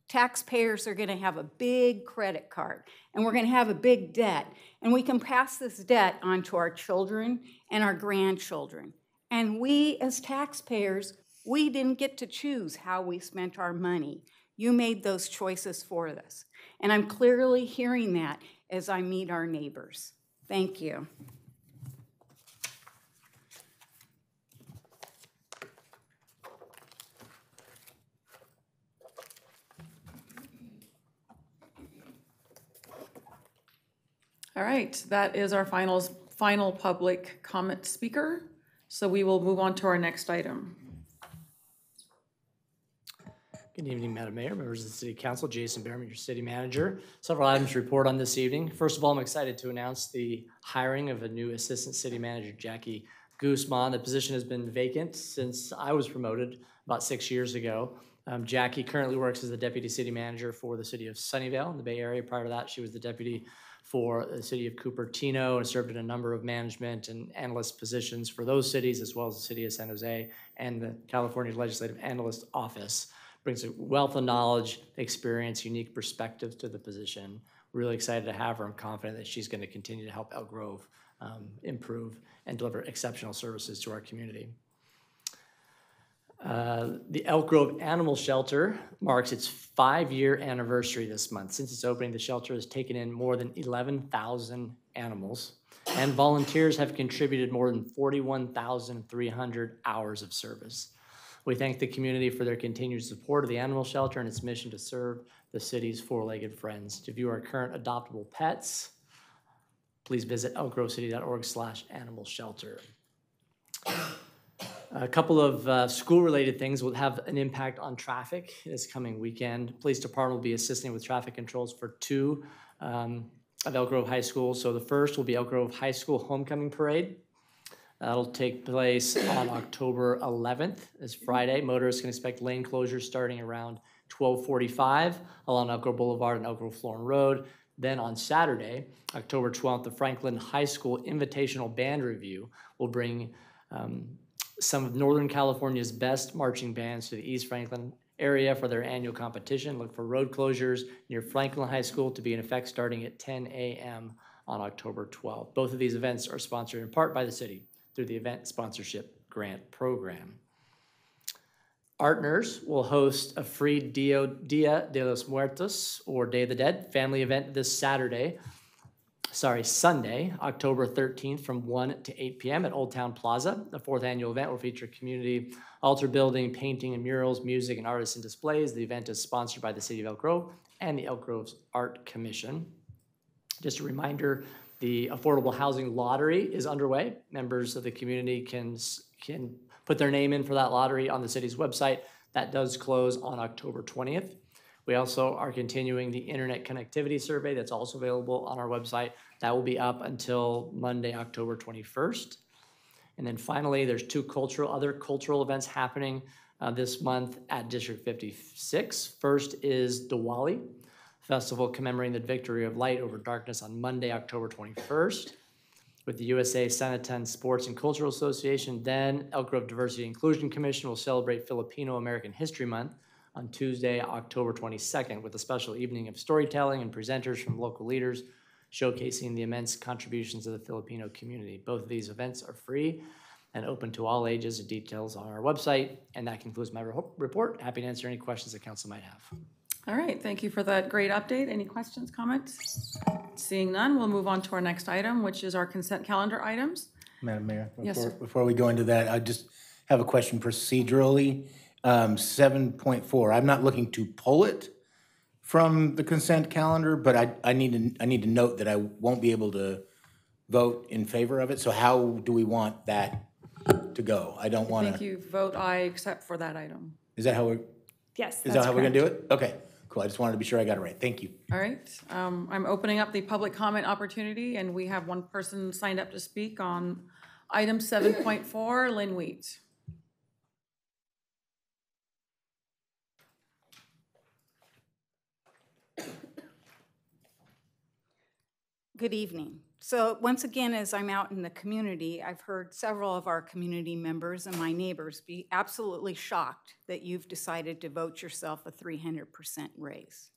taxpayers are gonna have a big credit card, and we're gonna have a big debt, and we can pass this debt on to our children and our grandchildren. And we, as taxpayers, we didn't get to choose how we spent our money. You made those choices for us. And I'm clearly hearing that as I meet our neighbors. Thank you. All right, that is our final public comment speaker. So we will move on to our next item. Good evening, Madam Mayor, members of the City Council. Jason Behrman, your city manager. Several items to report on this evening. First of all, I'm excited to announce the hiring of a new assistant city manager, Jackie Guzman. The position has been vacant since I was promoted about 6 years ago. Jackie currently works as the deputy city manager for the city of Sunnyvale in the Bay Area. Prior to that, she was the deputy for the city of Cupertino and served in a number of management and analyst positions for those cities, as well as the city of San Jose and the California Legislative Analyst Office. Brings a wealth of knowledge, experience, unique perspectives to the position. Really excited to have her. I'm confident that she's going to continue to help Elk Grove improve and deliver exceptional services to our community. The Elk Grove Animal Shelter marks its 5-year anniversary this month. Since its opening, the shelter has taken in more than 11,000 animals, and volunteers have contributed more than 41,300 hours of service. We thank the community for their continued support of the animal shelter and its mission to serve the city's four-legged friends. To view our current adoptable pets, please visit elkgrovecity.org/animal shelter. A couple of school-related things will have an impact on traffic this coming weekend. Police department will be assisting with traffic controls for 2 of Elk Grove High Schools. So the first will be Elk Grove High School Homecoming Parade. That'll take place on October 11th, it's Friday. Motorists can expect lane closures starting around 12:45 along Elk Grove Boulevard and Elk Grove Florin Road. Then on Saturday, October 12th, the Franklin High School Invitational Band Review will bring some of Northern California's best marching bands to the East Franklin area for their annual competition. Look for road closures near Franklin High School to be in effect starting at 10 a.m. on October 12th. Both of these events are sponsored in part by the city through the Event Sponsorship Grant Program. Artners will host a free Dia de los Muertos, or Day of the Dead, family event this Sunday, October 13th from 1 to 8 p.m. at Old Town Plaza. The 4th annual event will feature community altar building, painting and murals, music and artisan displays. The event is sponsored by the City of Elk Grove and the Elk Grove's Art Commission. Just a reminder, the Affordable Housing Lottery is underway. Members of the community can put their name in for that lottery on the city's website. That does close on October 20th. We also are continuing the internet connectivity survey that's also available on our website. That will be up until Monday, October 21st. And then finally, there's 2 other cultural events happening this month at District 56. First is Diwali Festival commemorating the victory of light over darkness on Monday, October 21st with the USA Sanatan Sports and Cultural Association. Then Elk Grove Diversity and Inclusion Commission will celebrate Filipino American History Month on Tuesday, October 22nd with a special evening of storytelling and presenters from local leaders showcasing the immense contributions of the Filipino community. Both of these events are free and open to all ages. The details on our website. And that concludes my report. Happy to answer any questions the council might have. All right, thank you for that great update. Any questions, comments? Seeing none, we'll move on to our next item, which is our consent calendar items. Madam Mayor, Yes, sir. before we go into that, I just have a question procedurally. 7.4, I'm not looking to pull it from the consent calendar, but I need to note that I won't be able to vote in favor of it. So how do we want that to go? I don't want I think to. you vote aye except for that item. Is that how we're? Yes, Is that how we're gonna do it? Okay, cool. I just wanted to be sure I got it right. Thank you. All right, I'm opening up the public comment opportunity, and we have one person signed up to speak on item 7.4, Lynn Wheat. Good evening. So once again, as I'm out in the community, I've heard several of our community members and my neighbors be absolutely shocked that you've decided to vote yourself a 300% raise.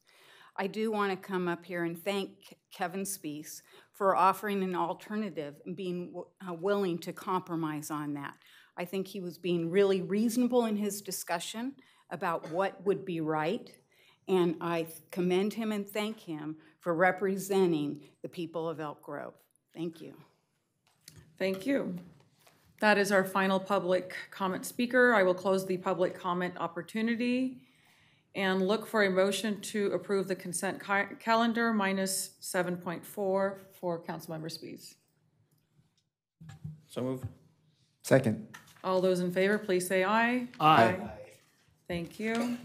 I do want to come up here and thank Kevin Spees for offering an alternative and being willing to compromise on that. I think he was being really reasonable in his discussion about what would be right, and I commend him and thank him for representing the people of Elk Grove. Thank you. Thank you. That is our final public comment speaker. I will close the public comment opportunity and look for a motion to approve the consent calendar minus 7.4 for Councilmember Spees. So moved. Second. All those in favor, please say aye. Aye. Thank you. And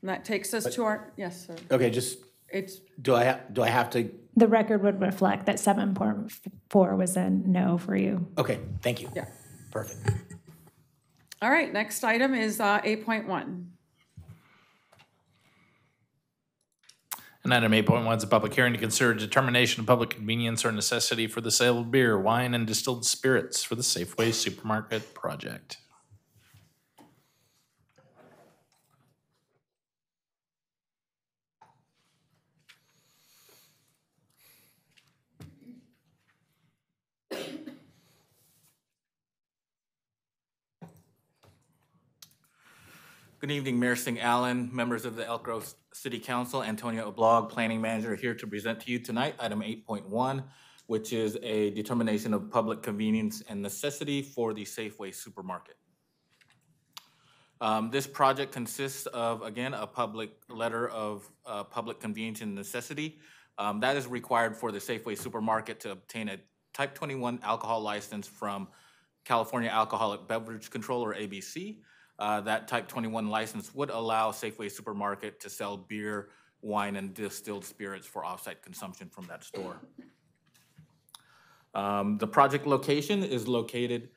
that takes us to our, yes, sir. Okay, just, It's, do I have to, The record would reflect that 7.4 was a no for you. okay, thank you. yeah. Perfect. All right, next item is 8.1. And item 8.1 is a public hearing to consider determination of public convenience or necessity for the sale of beer, wine, and distilled spirits for the Safeway Supermarket project. Good evening, Mayor Singh Allen, members of the Elk Grove City Council, Antonio Oblog, Planning Manager, here to present to you tonight item 8.1, which is a determination of public convenience and necessity for the Safeway Supermarket. This project consists of, again, a public letter of public convenience and necessity. That is required for the Safeway Supermarket to obtain a Type 21 alcohol license from California Alcoholic Beverage Control, or ABC. That Type 21 license would allow Safeway Supermarket to sell beer, wine, and distilled spirits for off-site consumption from that store. The project is located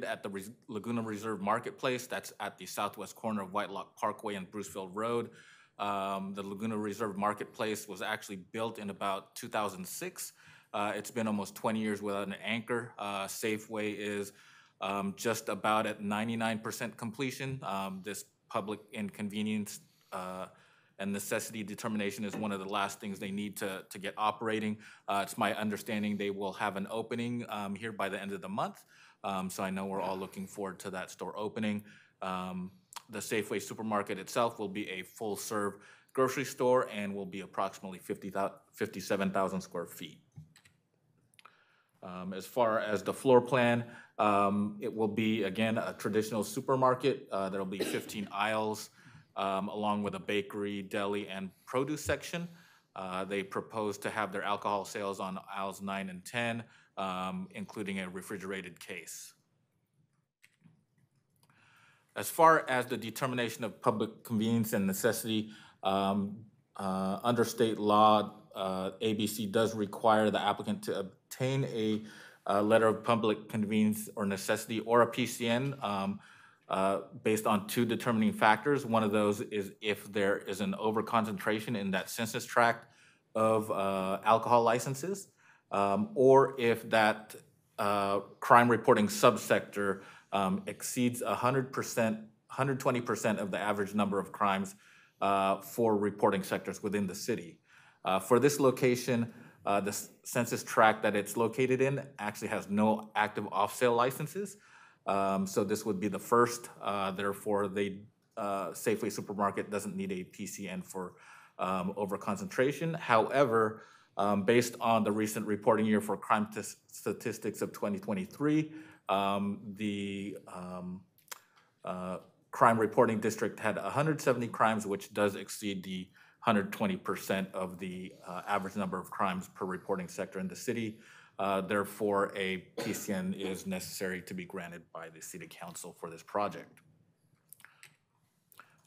at the Laguna Reserve Marketplace. That's at the southwest corner of Whitelock Parkway and Brucefield Road. The Laguna Reserve Marketplace was actually built in about 2006. It's been almost 20 years without an anchor. Safeway is just about at 99% completion. This public inconvenience and necessity determination is one of the last things they need to get operating. It's my understanding they will have an opening here by the end of the month. So I know we're all looking forward to that store opening. The Safeway Supermarket itself will be a full-serve grocery store and will be approximately 57,000 square feet. As far as the floor plan, it will be, again, a traditional supermarket. There will be 15 aisles, along with a bakery, deli, and produce section. They propose to have their alcohol sales on aisles 9 and 10, including a refrigerated case. As far as the determination of public convenience and necessity, under state law, ABC does require the applicant to obtain a letter of public convenience or necessity, or a PCN, based on two determining factors. One of those is if there is an overconcentration in that census tract of alcohol licenses, or if that crime reporting subsector exceeds 120% of the average number of crimes for reporting sectors within the city. For this location, the census tract that it's located in actually has no active off-sale licenses. So this would be the first. Therefore, Safeway Supermarket doesn't need a PCN for overconcentration. However, based on the recent reporting year for crime statistics of 2023, the crime reporting district had 170 crimes, which does exceed the 120% of the average number of crimes per reporting sector in the city. Therefore, a PCN is necessary to be granted by the City Council for this project.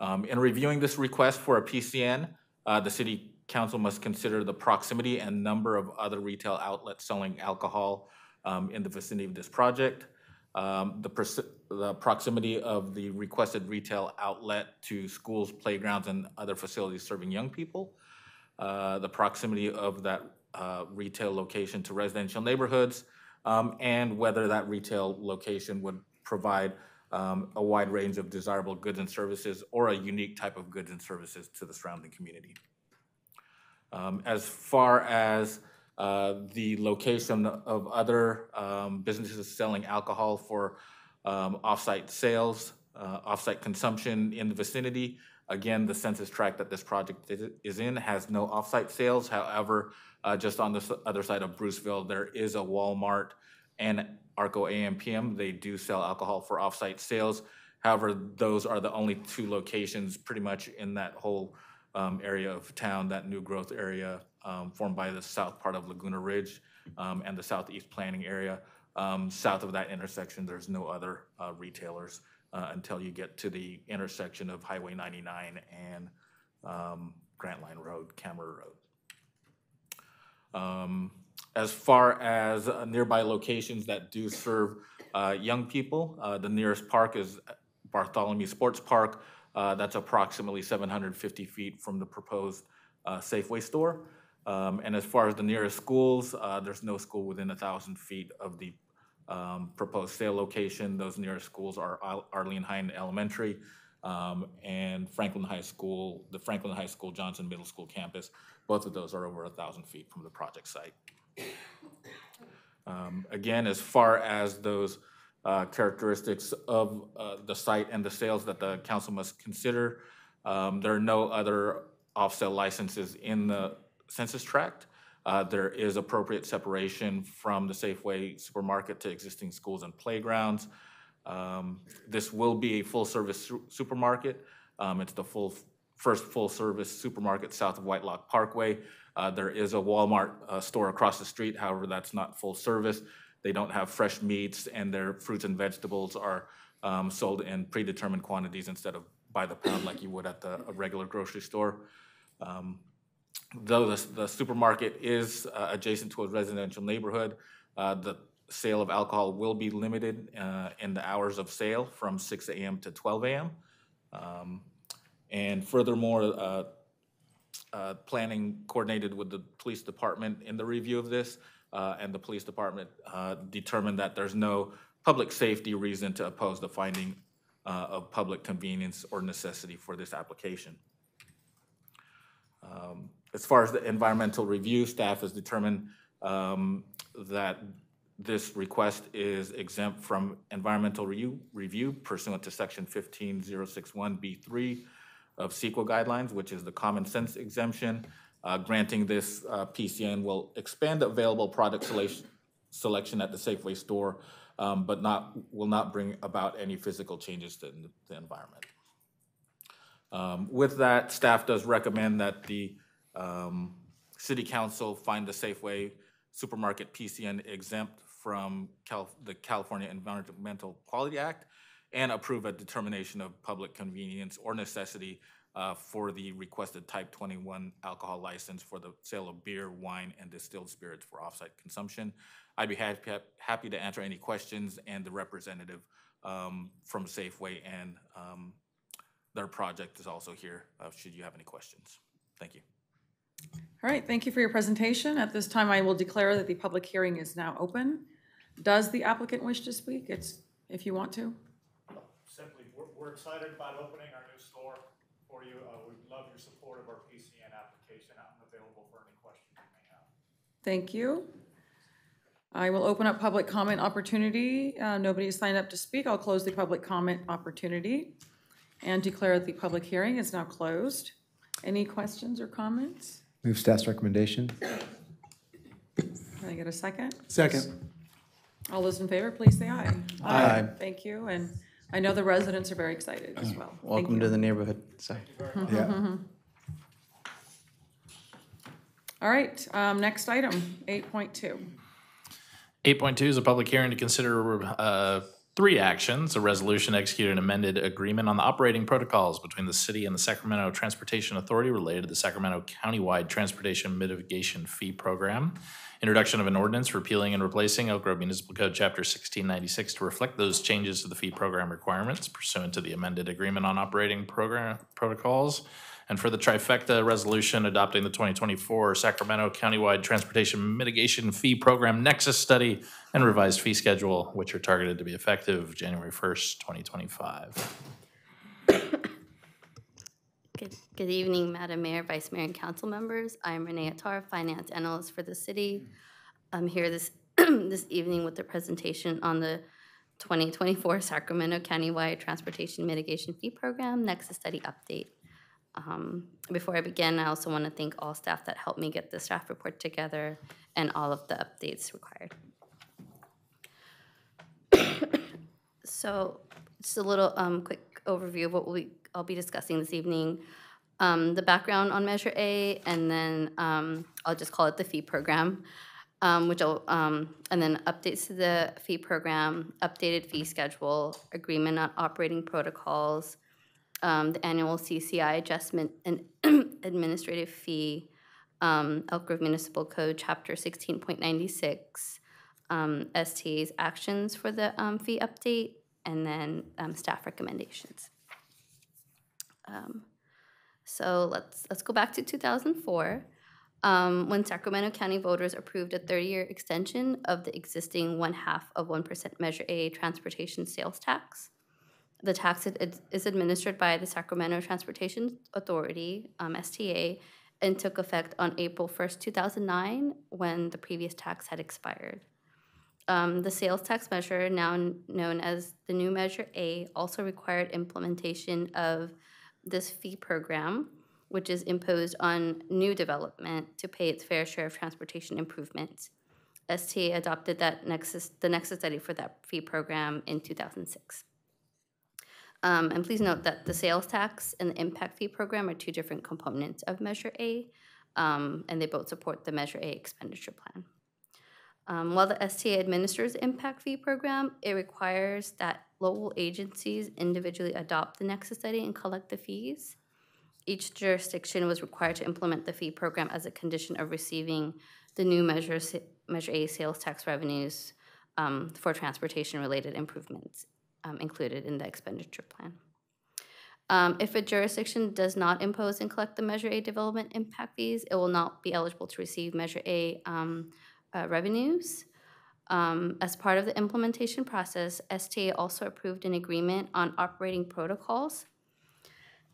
In reviewing this request for a PCN, the City Council must consider the proximity and number of other retail outlets selling alcohol in the vicinity of this project, the proximity of the requested retail outlet to schools, playgrounds, and other facilities serving young people, the proximity of that retail location to residential neighborhoods, and whether that retail location would provide a wide range of desirable goods and services or a unique type of goods and services to the surrounding community. As far as the location of other businesses selling alcohol for off-site sales, off-site consumption in the vicinity, again, the census tract that this project is in has no off-site sales. However, just on the other side of Bruceville, there is a Walmart and Arco AM/PM. They do sell alcohol for off-site sales. However, those are the only two locations pretty much in that whole area of town, that new growth area formed by the south part of Laguna Ridge and the southeast planning area. South of that intersection, there's no other retailers until you get to the intersection of Highway 99 and Grant Line Road, Camera Road. As far as nearby locations that do serve young people, the nearest park is Bartholomew Sports Park. That's approximately 750 feet from the proposed Safeway store. And as far as the nearest schools, there's no school within 1,000 feet of the proposed sale location. Those nearest schools are Arlene Hine Elementary and Franklin High School, the Franklin High School Johnson Middle School campus. Both of those are over 1,000 feet from the project site. Again, as far as those characteristics of the site and the sales that the council must consider, there are no other off-sale licenses in the census tract. There is appropriate separation from the Safeway supermarket to existing schools and playgrounds. This will be a full-service supermarket. It's the first full-service supermarket south of Whitelock Parkway. There is a Walmart store across the street. However, that's not full service. They don't have fresh meats, and their fruits and vegetables are sold in predetermined quantities instead of by the pound like you would at a regular grocery store. Though the supermarket is adjacent to a residential neighborhood, the sale of alcohol will be limited in the hours of sale from 6 a.m. to 12 a.m. And furthermore, planning coordinated with the police department in the review of this, and the police department determined that there's no public safety reason to oppose the finding of public convenience or necessity for this application. As far as the environmental review, staff has determined that this request is exempt from environmental review pursuant to section 15061B3 of CEQA guidelines, which is the common sense exemption. Granting this PCN will expand available product selection at the Safeway store, but will not bring about any physical changes to the environment. With that, staff does recommend that the City Council find the Safeway supermarket PCN exempt from the California Environmental Quality Act and approve a determination of public convenience or necessity for the requested Type 21 alcohol license for the sale of beer, wine, and distilled spirits for off-site consumption. I'd be happy to answer any questions, and the representative from Safeway and their project is also here should you have any questions. Thank you. All right, thank you for your presentation. At this time, I will declare that the public hearing is now open. Does the applicant wish to speak? If you want to. Simply, we're excited about opening our new store for you. We'd love your support of our PCN application. I'm available for any questions you may have. Thank you. I will open up public comment opportunity. Nobody has signed up to speak. I'll close the public comment opportunity and declare that the public hearing is now closed. Any questions or comments? Move staff's recommendation. Can I get a second? Second. All those in favor, please say aye. Aye. Thank you, and I know the residents are very excited as well. Welcome to the neighborhood. Sorry. Yeah. All right, next item, 8.2. 8.2 is a public hearing to consider 3 actions: a resolution to execute an amended agreement on the operating protocols between the city and the Sacramento Transportation Authority related to the Sacramento Countywide Transportation Mitigation Fee Program, introduction of an ordinance repealing and replacing Elk Grove Municipal Code Chapter 1696 to reflect those changes to the fee program requirements pursuant to the amended agreement on operating program protocols, And for the trifecta resolution adopting the 2024 Sacramento Countywide Transportation Mitigation Fee Program Nexus Study and revised fee schedule, which are targeted to be effective January 1st, 2025. Good evening, Madam Mayor, Vice Mayor, and council members. I'm Renee Attar, Finance Analyst for the city. I'm here this evening with the presentation on the 2024 Sacramento Countywide Transportation Mitigation Fee Program Nexus Study Update. Before I begin, I also want to thank all staff that helped me get the staff report together and all of the updates required. So just a little quick overview of what I'll be discussing this evening. The background on Measure A, and then I'll just call it the fee program, and then updates to the fee program, updated fee schedule, agreement on operating protocols, the annual CCI adjustment and administrative fee, Elk Grove Municipal Code, Chapter 16.96, STA's actions for the fee update, and then staff recommendations. So let's go back to 2004, when Sacramento County voters approved a 30-year extension of the existing 0.5% Measure A transportation sales tax. The tax is administered by the Sacramento Transportation Authority, STA, and took effect on April 1st, 2009, when the previous tax had expired. The sales tax measure, now known as the new Measure A, also required implementation of this fee program, which is imposed on new development to pay its fair share of transportation improvements. STA adopted the Nexus study for that fee program in 2006. And please note that the sales tax and the impact fee program are two different components of Measure A, and they both support the Measure A expenditure plan. While the STA administers the impact fee program, it requires that local agencies individually adopt the Nexus study and collect the fees. Each jurisdiction was required to implement the fee program as a condition of receiving the new Measure A sales tax revenues for transportation-related improvements included in the expenditure plan. If a jurisdiction does not impose and collect the Measure A development impact fees, it will not be eligible to receive Measure A revenues. As part of the implementation process, STA also approved an agreement on operating protocols,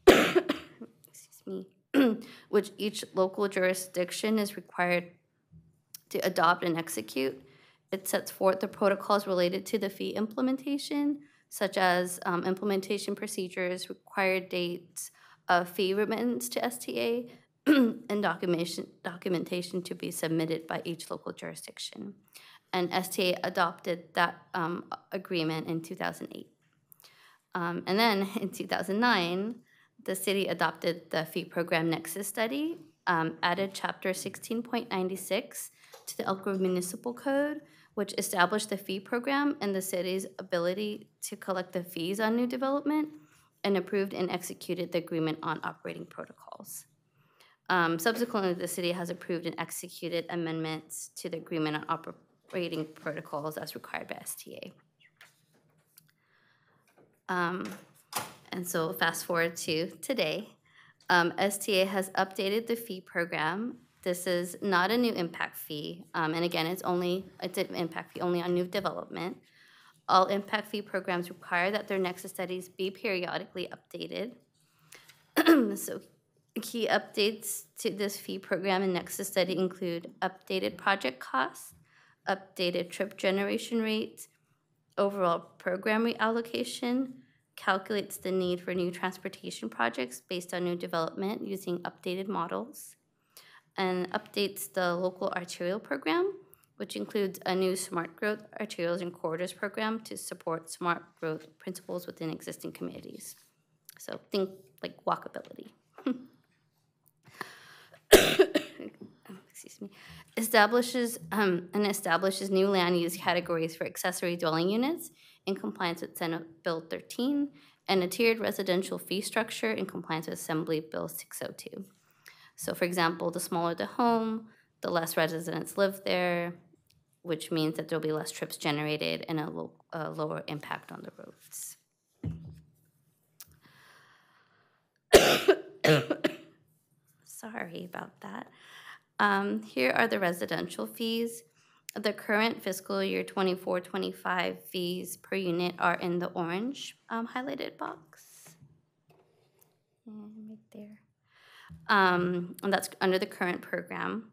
excuse me, which each local jurisdiction is required to adopt and execute. It sets forth the protocols related to the fee implementation, such as implementation procedures, required dates of fee remittance to STA, and documentation to be submitted by each local jurisdiction. And STA adopted that agreement in 2008. And then in 2009, the city adopted the fee program Nexus study, added Chapter 16.96 to the Elk Grove Municipal Code, which established the fee program and the city's ability to collect the fees on new development, and approved and executed the agreement on operating protocols. Subsequently, the city has approved and executed amendments to the agreement on operating protocols as required by STA. And so fast forward to today, STA has updated the fee program. This is not a new impact fee, and again, it's an impact fee only on new development. All impact fee programs require that their Nexus studies be periodically updated. So key updates to this fee program and Nexus study include updated project costs, updated trip generation rates, overall program reallocation, calculates the need for new transportation projects based on new development using updated models, and updates the local arterial program, which includes a new smart growth arterials and corridors program to support smart growth principles within existing communities. So think like walkability. Excuse me. Establishes new land use categories for accessory dwelling units in compliance with Senate Bill 13, and a tiered residential fee structure in compliance with Assembly Bill 602. So for example, the smaller the home, the less residents live there, which means that there'll be less trips generated and a lower impact on the roads. Sorry about that. Here are the residential fees. The current fiscal year 24-25 fees per unit are in the orange highlighted box. And right there. And that's under the current program.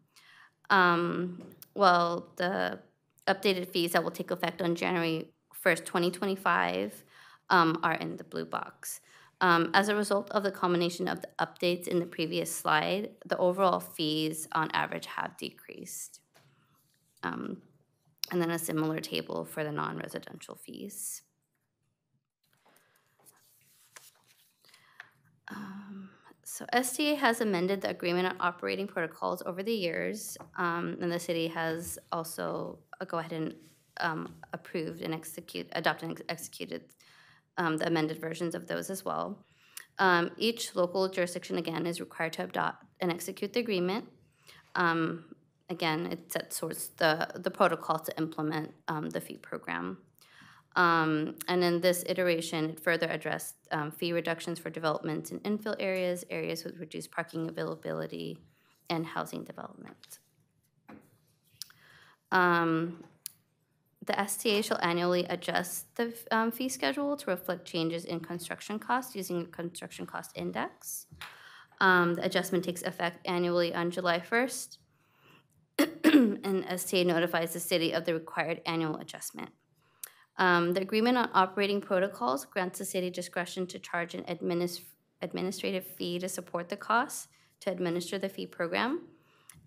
Well, the updated fees that will take effect on January 1st, 2025 are in the blue box. As a result of the combination of the updates in the previous slide, the overall fees on average have decreased. And then a similar table for the non-residential fees. So STA has amended the agreement on operating protocols over the years, and the city has also go ahead and approved and adopted and executed the amended versions of those as well. Each local jurisdiction, again, is required to adopt and execute the agreement. Again, it sets sorts the protocol to implement the fee program. And in this iteration, it further addressed fee reductions for developments in infill areas, areas with reduced parking availability, and housing development. The STA shall annually adjust the fee schedule to reflect changes in construction costs using a construction cost index. The adjustment takes effect annually on July 1st, and STA notifies the city of the required annual adjustment. The agreement on operating protocols grants the city discretion to charge an administrative fee to support the costs to administer the fee program,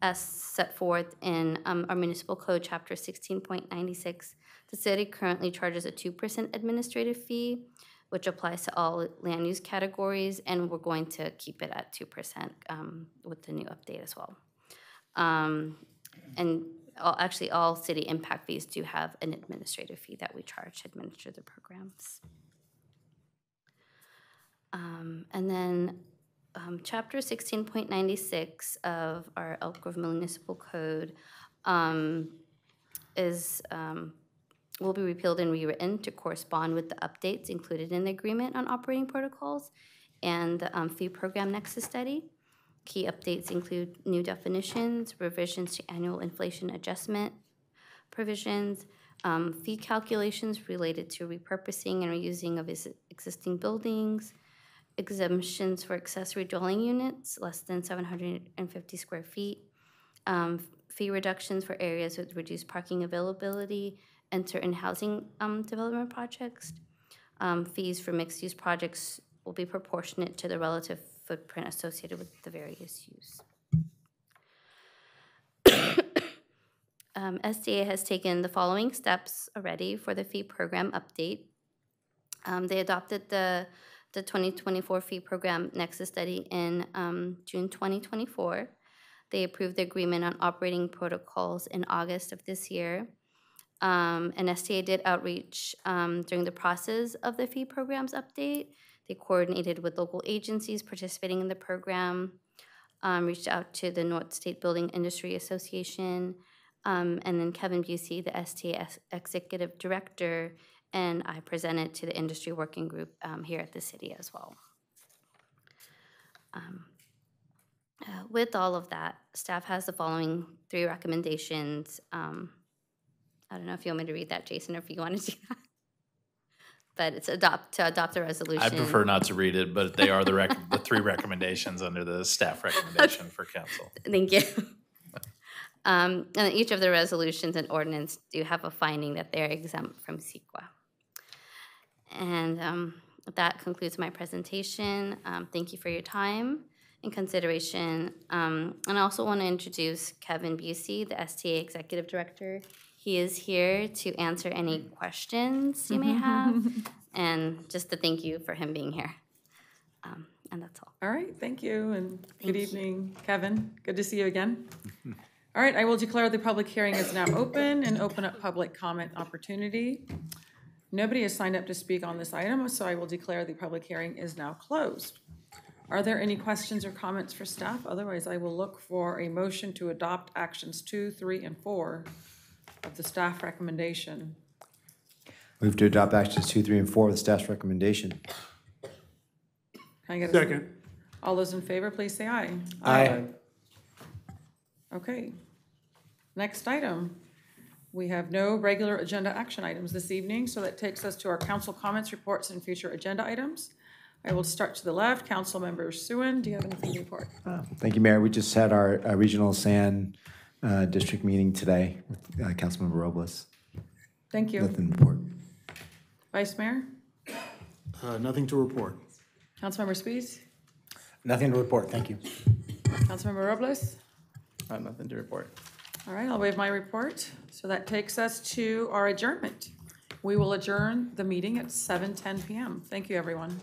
as set forth in our municipal code, chapter 16.96. The city currently charges a 2% administrative fee, which applies to all land use categories, and we're going to keep it at 2% with the new update as well. And actually, all city impact fees do have an administrative fee that we charge to administer the programs. And then chapter 16.96 of our Elk Grove Municipal Code will be repealed and rewritten to correspond with the updates included in the agreement on operating protocols and the fee program nexus study. Key updates include new definitions, revisions to annual inflation adjustment provisions, fee calculations related to repurposing and reusing of existing buildings, exemptions for accessory dwelling units less than 750 square feet, fee reductions for areas with reduced parking availability and certain housing development projects. Fees for mixed-use projects will be proportionate to the relative footprint associated with the various use. SDA has taken the following steps already for the fee program update. They adopted the 2024 fee program nexus study in June 2024. They approved the agreement on operating protocols in August of this year. And STA did outreach during the process of the fee programs update. They coordinated with local agencies participating in the program, reached out to the North State Building Industry Association, and then Kevin Busey, the STA Executive Director, and I presented to the industry working group here at the city as well. With all of that, staff has the following 3 recommendations. I don't know if you want me to read that, Jason, or if you want to do that. But it's to adopt a resolution. I prefer not to read it, but they are the 3 recommendations under the staff recommendation for council. Thank you. And each of the resolutions and ordinance do have a finding that they're exempt from CEQA. And that concludes my presentation. Thank you for your time and consideration. And I also want to introduce Kevin Busey, the STA Executive Director. He is here to answer any questions you may have, and just to thank you for him being here. And that's all. All right, thank you, and good evening, Kevin. Good to see you again. All right, I will declare the public hearing is now open and open up public comment opportunity. Nobody has signed up to speak on this item, so I will declare the public hearing is now closed. Are there any questions or comments for staff? Otherwise, I will look for a motion to adopt actions 2, 3, and 4 of the staff recommendation. Move to adopt actions 2, 3, and 4 with staff's recommendation. Can I get a Second. All those in favor, please say aye. Aye. Okay. Next item. We have no regular agenda action items this evening, so that takes us to our council comments, reports, and future agenda items. I will start to the left. Councilmember Suen, do you have anything to report? Thank you, Mayor. We just had our regional SAN district meeting today with Councilmember Robles. Thank you. Nothing to report. Vice Mayor? Nothing to report. Councilmember Spies? Nothing to report, thank you. Councilmember Robles? I have nothing to report. All right, I'll waive my report. So that takes us to our adjournment. We will adjourn the meeting at 7:10 PM. Thank you, everyone.